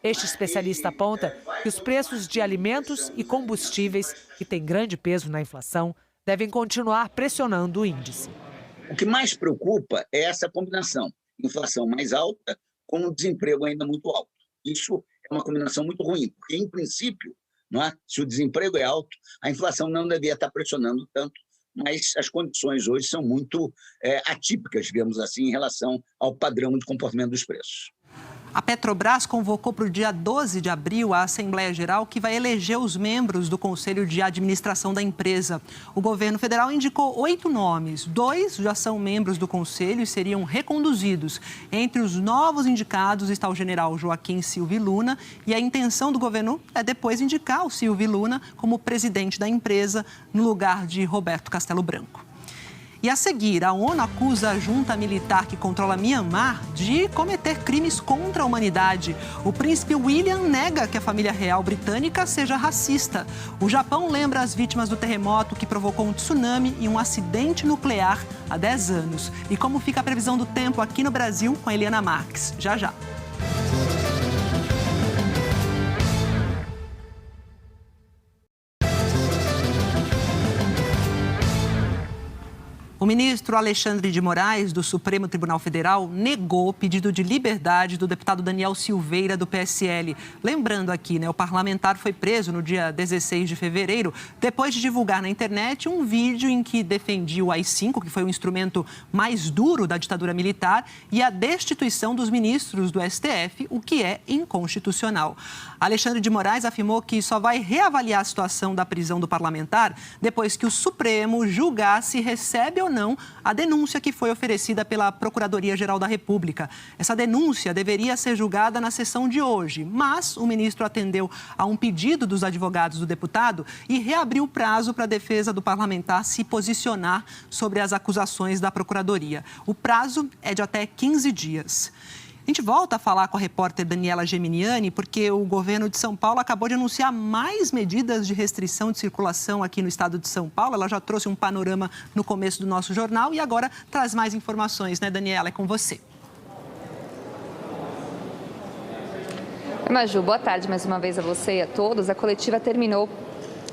Este especialista aponta que os preços de alimentos e combustíveis, que têm grande peso na inflação, devem continuar pressionando o índice. O que mais preocupa é essa combinação, inflação mais alta com um desemprego ainda muito alto. Isso é uma combinação muito ruim, porque, em princípio, não é? Se o desemprego é alto, a inflação não devia estar pressionando tanto, mas as condições hoje são muito atípicas, digamos assim, em relação ao padrão de comportamento dos preços. A Petrobras convocou para o dia 12 de abril a Assembleia Geral, que vai eleger os membros do Conselho de Administração da empresa. O governo federal indicou 8 nomes. 2 já são membros do Conselho e seriam reconduzidos. Entre os novos indicados está o general Joaquim Silvio Luna. E a intenção do governo é depois indicar o Silvio Luna como presidente da empresa, no lugar de Roberto Castelo Branco. E a seguir, a ONU acusa a junta militar que controla Myanmar de cometer crimes contra a humanidade. O príncipe William nega que a família real britânica seja racista. O Japão lembra as vítimas do terremoto que provocou um tsunami e um acidente nuclear há 10 anos. E como fica a previsão do tempo aqui no Brasil com a Eliana Marques. Já, já. O ministro Alexandre de Moraes, do Supremo Tribunal Federal, negou o pedido de liberdade do deputado Daniel Silveira, do PSL. Lembrando aqui, o parlamentar foi preso no dia 16 de fevereiro, depois de divulgar na internet um vídeo em que defendia o AI-5, que foi o instrumento mais duro da ditadura militar, e a destituição dos ministros do STF, o que é inconstitucional. Alexandre de Moraes afirmou que só vai reavaliar a situação da prisão do parlamentar depois que o Supremo julgar se recebe ou não a denúncia que foi oferecida pela Procuradoria-Geral da República. Essa denúncia deveria ser julgada na sessão de hoje, mas o ministro atendeu a um pedido dos advogados do deputado e reabriu o prazo para a defesa do parlamentar se posicionar sobre as acusações da Procuradoria. O prazo é de até 15 dias. A gente volta a falar com a repórter Daniela Geminiani, porque o governo de São Paulo acabou de anunciar mais medidas de restrição de circulação aqui no estado de São Paulo. Ela já trouxe um panorama no começo do nosso jornal e agora traz mais informações, né, Daniela? É com você. Maju, boa tarde mais uma vez a você e a todos. A coletiva terminou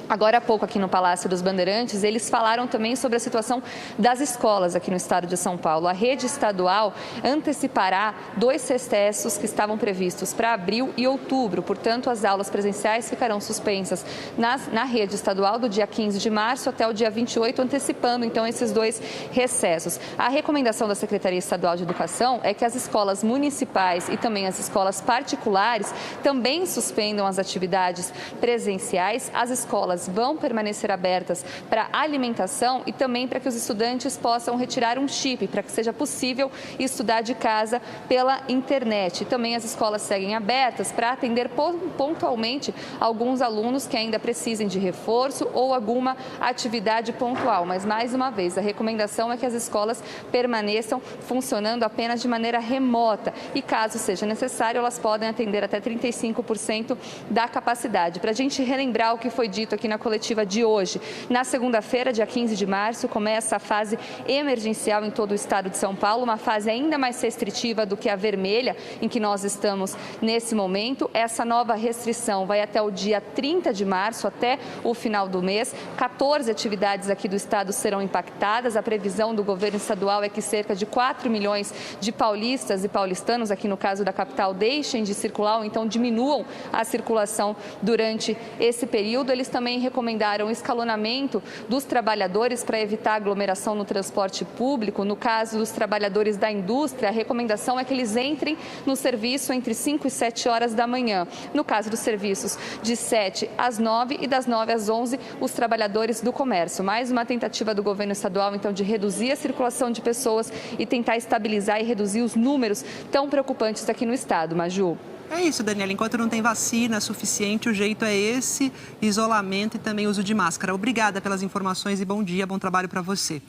agora há pouco aqui no Palácio dos Bandeirantes. Eles falaram também sobre a situação das escolas aqui no estado de São Paulo. A rede estadual antecipará 2 recessos que estavam previstos para abril e outubro. Portanto, as aulas presenciais ficarão suspensas na rede estadual do dia 15 de março até o dia 28, antecipando então esses 2 recessos. A recomendação da Secretaria Estadual de Educação é que as escolas municipais e também as escolas particulares também suspendam as atividades presenciais. As escolas vão permanecer abertas para alimentação e também para que os estudantes possam retirar um chip, para que seja possível estudar de casa pela internet. Também as escolas seguem abertas para atender pontualmente alguns alunos que ainda precisem de reforço ou alguma atividade pontual. Mas, mais uma vez, a recomendação é que as escolas permaneçam funcionando apenas de maneira remota e, caso seja necessário, elas podem atender até 35% da capacidade. Para a gente relembrar o que foi dito aqui na coletiva de hoje. Na segunda-feira, dia 15 de março, começa a fase emergencial em todo o estado de São Paulo, uma fase ainda mais restritiva do que a vermelha, em que nós estamos nesse momento. Essa nova restrição vai até o dia 30 de março, até o final do mês. 14 atividades aqui do estado serão impactadas. A previsão do governo estadual é que cerca de 4 milhões de paulistas e paulistanos, aqui no caso da capital, deixem de circular ou então diminuam a circulação durante esse período. Eles também recomendaram o escalonamento dos trabalhadores para evitar aglomeração no transporte público. No caso dos trabalhadores da indústria, a recomendação é que eles entrem no serviço entre 5 e 7 horas da manhã. No caso dos serviços de 7 às 9 e das 9 às 11, os trabalhadores do comércio. Mais uma tentativa do governo estadual, então, de reduzir a circulação de pessoas e tentar estabilizar e reduzir os números tão preocupantes aqui no estado. Maju. É isso, Daniela. Enquanto não tem vacina suficiente, o jeito é esse, isolamento e também uso de máscara. Obrigada pelas informações e bom dia, bom trabalho para você.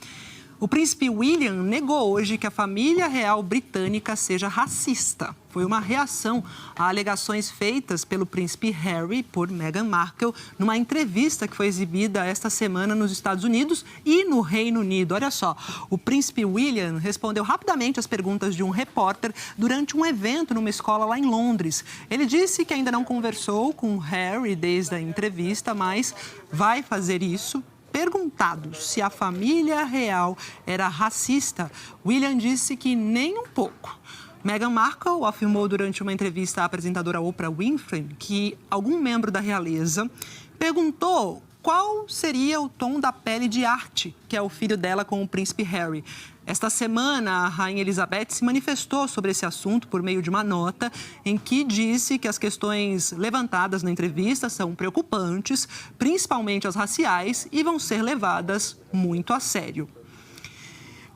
O príncipe William negou hoje que a família real britânica seja racista. Foi uma reação a alegações feitas pelo príncipe Harry por Meghan Markle numa entrevista que foi exibida esta semana nos Estados Unidos e no Reino Unido. Olha só, o príncipe William respondeu rapidamente às perguntas de um repórter durante um evento numa escola lá em Londres. Ele disse que ainda não conversou com Harry desde a entrevista, mas vai fazer isso. Perguntado se a família real era racista, William disse que nem um pouco. Meghan Markle afirmou durante uma entrevista à apresentadora Oprah Winfrey que algum membro da realeza perguntou qual seria o tom da pele de Arte, que é o filho dela com o príncipe Harry. Esta semana, a rainha Elizabeth se manifestou sobre esse assunto por meio de uma nota em que disse que as questões levantadas na entrevista são preocupantes, principalmente as raciais, e vão ser levadas muito a sério.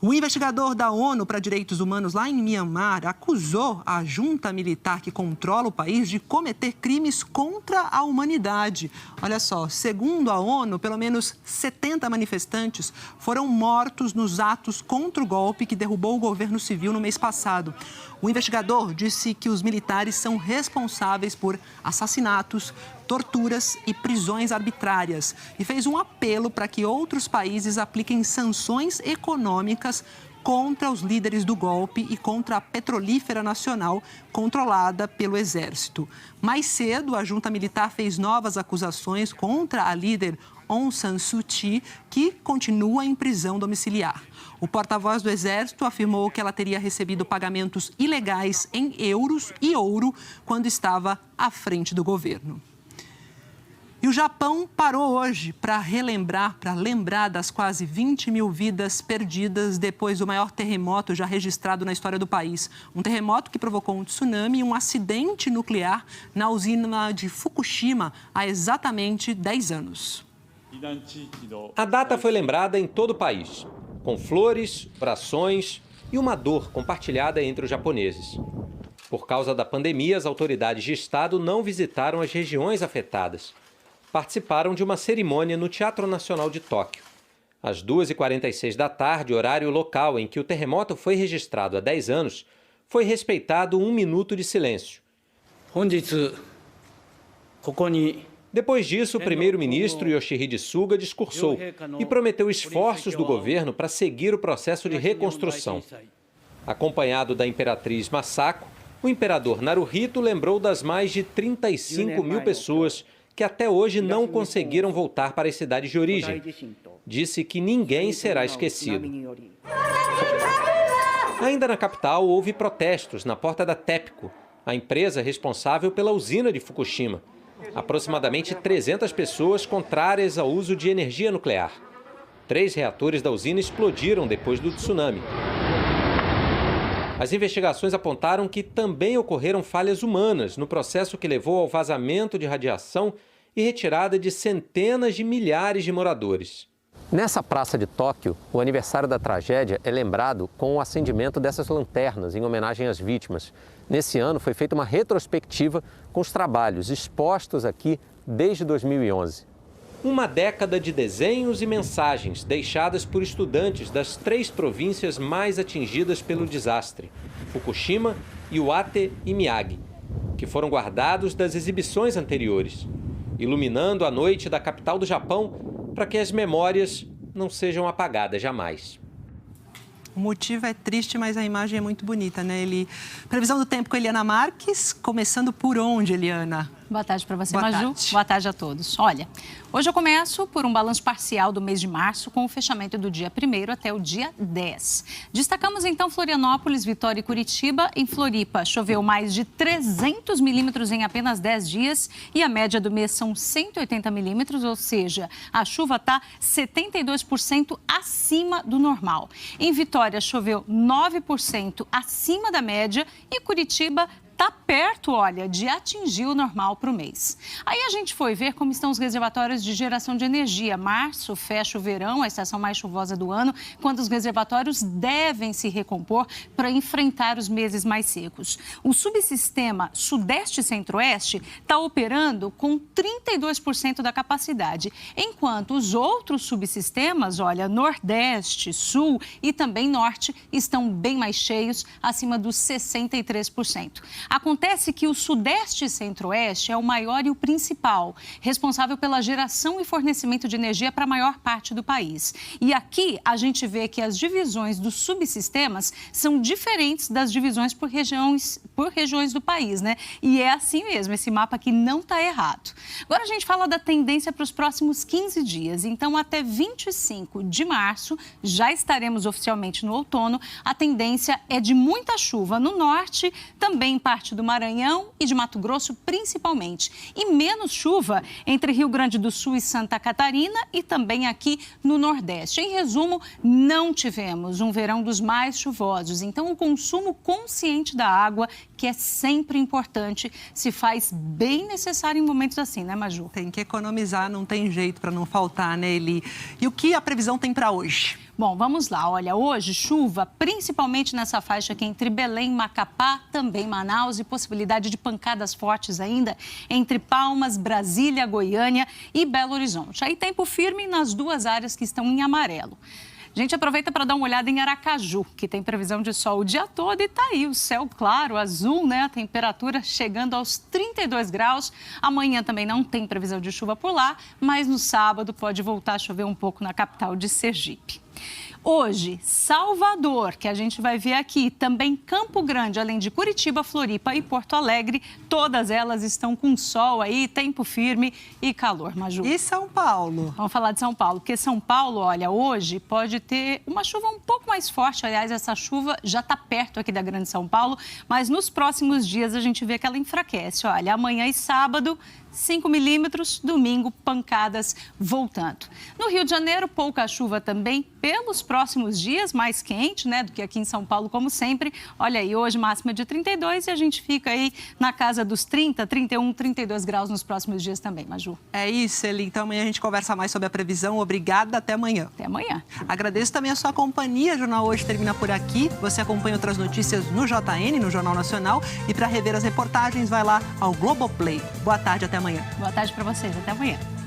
O investigador da ONU para Direitos Humanos lá em Mianmar acusou a junta militar que controla o país de cometer crimes contra a humanidade. Olha só, segundo a ONU, pelo menos 70 manifestantes foram mortos nos atos contra o golpe que derrubou o governo civil no mês passado. O investigador disse que os militares são responsáveis por assassinatos, torturas e prisões arbitrárias e fez um apelo para que outros países apliquem sanções econômicas contra os líderes do golpe e contra a Petrolífera Nacional, controlada pelo Exército. Mais cedo, a junta militar fez novas acusações contra a líder Aung San Suu Kyi, que continua em prisão domiciliar. O porta-voz do Exército afirmou que ela teria recebido pagamentos ilegais em euros e ouro quando estava à frente do governo. E o Japão parou hoje para lembrar das quase 20 mil vidas perdidas depois do maior terremoto já registrado na história do país. Um terremoto que provocou um tsunami e um acidente nuclear na usina de Fukushima há exatamente 10 anos. A data foi lembrada em todo o país, com flores, orações e uma dor compartilhada entre os japoneses. Por causa da pandemia, as autoridades de Estado não visitaram as regiões afetadas. Participaram de uma cerimônia no Teatro Nacional de Tóquio. Às 2h46 da tarde, horário local em que o terremoto foi registrado há 10 anos, foi respeitado 1 minuto de silêncio. Depois disso, o primeiro-ministro Yoshihide Suga discursou e prometeu esforços do governo para seguir o processo de reconstrução. Acompanhado da imperatriz Masako, o imperador Naruhito lembrou das mais de 35 mil pessoas que até hoje não conseguiram voltar para as cidades de origem. Disse que ninguém será esquecido. Ainda na capital, houve protestos na porta da TEPCO, a empresa responsável pela usina de Fukushima. Aproximadamente 300 pessoas contrárias ao uso de energia nuclear. 3 reatores da usina explodiram depois do tsunami. As investigações apontaram que também ocorreram falhas humanas no processo que levou ao vazamento de radiação e retirada de centenas de milhares de moradores. Nessa praça de Tóquio, o aniversário da tragédia é lembrado com o acendimento dessas lanternas em homenagem às vítimas. Nesse ano foi feita uma retrospectiva com os trabalhos expostos aqui desde 2011. Uma década de desenhos e mensagens deixadas por estudantes das 3 províncias mais atingidas pelo desastre, Fukushima, Iwate e Miyagi, que foram guardados das exibições anteriores, iluminando a noite da capital do Japão para que as memórias não sejam apagadas jamais. O motivo é triste, mas a imagem é muito bonita, né, Eli? Previsão do tempo com Eliana Marques, começando por onde, Eliana? Boa tarde para você, Boa Maju. tarde. Boa tarde a todos. Olha, hoje eu começo por um balanço parcial do mês de março, com o fechamento do dia 1º até o dia 10. Destacamos, então, Florianópolis, Vitória e Curitiba. Em Floripa, choveu mais de 300 milímetros em apenas 10 dias e a média do mês são 180 milímetros, ou seja, a chuva está 72% acima do normal. Em Vitória, choveu 9% acima da média e Curitiba está perto, olha, de atingir o normal para o mês. Aí a gente foi ver como estão os reservatórios de geração de energia. Março fecha o verão, a estação mais chuvosa do ano, quando os reservatórios devem se recompor para enfrentar os meses mais secos. O subsistema Sudeste e Centro-Oeste está operando com 32% da capacidade, enquanto os outros subsistemas, olha, Nordeste, Sul e também Norte, estão bem mais cheios, acima dos 63%. Acontece que o Sudeste e Centro-Oeste é o maior e o principal, responsável pela geração e fornecimento de energia para a maior parte do país. E aqui a gente vê que as divisões dos subsistemas são diferentes das divisões por regiões do país, né? E é assim mesmo, esse mapa aqui não está errado. Agora a gente fala da tendência para os próximos 15 dias. Então, até 25 de março, já estaremos oficialmente no outono. A tendência é de muita chuva no norte, também em parte do Maranhão e de Mato Grosso, principalmente. E menos chuva entre Rio Grande do Sul e Santa Catarina e também aqui no Nordeste. Em resumo, não tivemos um verão dos mais chuvosos. Então, o consumo consciente da água, que é sempre importante, se faz bem necessário em momentos assim, né, Maju? Tem que economizar, não tem jeito para não faltar, né, Eli? E o que a previsão tem para hoje? Bom, vamos lá. Olha, hoje chuva, principalmente nessa faixa aqui entre Belém, Macapá, também Manaus e possibilidade de pancadas fortes ainda entre Palmas, Brasília, Goiânia e Belo Horizonte. Aí tempo firme nas 2 áreas que estão em amarelo. A gente aproveita para dar uma olhada em Aracaju, que tem previsão de sol o dia todo e tá aí o céu claro, azul, né? A temperatura chegando aos 32 graus. Amanhã também não tem previsão de chuva por lá, mas no sábado pode voltar a chover um pouco na capital de Sergipe. Hoje, Salvador, que a gente vai ver aqui, também Campo Grande, além de Curitiba, Floripa e Porto Alegre, todas elas estão com sol aí, tempo firme e calor, Maju. E São Paulo? Vamos falar de São Paulo, porque São Paulo, olha, hoje pode ter uma chuva um pouco mais forte, aliás, essa chuva já está perto aqui da Grande São Paulo, mas nos próximos dias a gente vê que ela enfraquece, olha, amanhã e sábado, 5 milímetros, domingo, pancadas voltando. No Rio de Janeiro, pouca chuva também pelos próximos dias, mais quente, né, do que aqui em São Paulo, como sempre. Olha aí, hoje máxima de 32 e a gente fica aí na casa dos 30, 31, 32 graus nos próximos dias também, Maju. É isso, Eli. Então amanhã a gente conversa mais sobre a previsão. Obrigada, até amanhã. Até amanhã. Agradeço também a sua companhia. O Jornal Hoje termina por aqui. Você acompanha outras notícias no JN, no Jornal Nacional. E para rever as reportagens, vai lá ao Globoplay. Boa tarde, até amanhã. Boa tarde para vocês, até amanhã.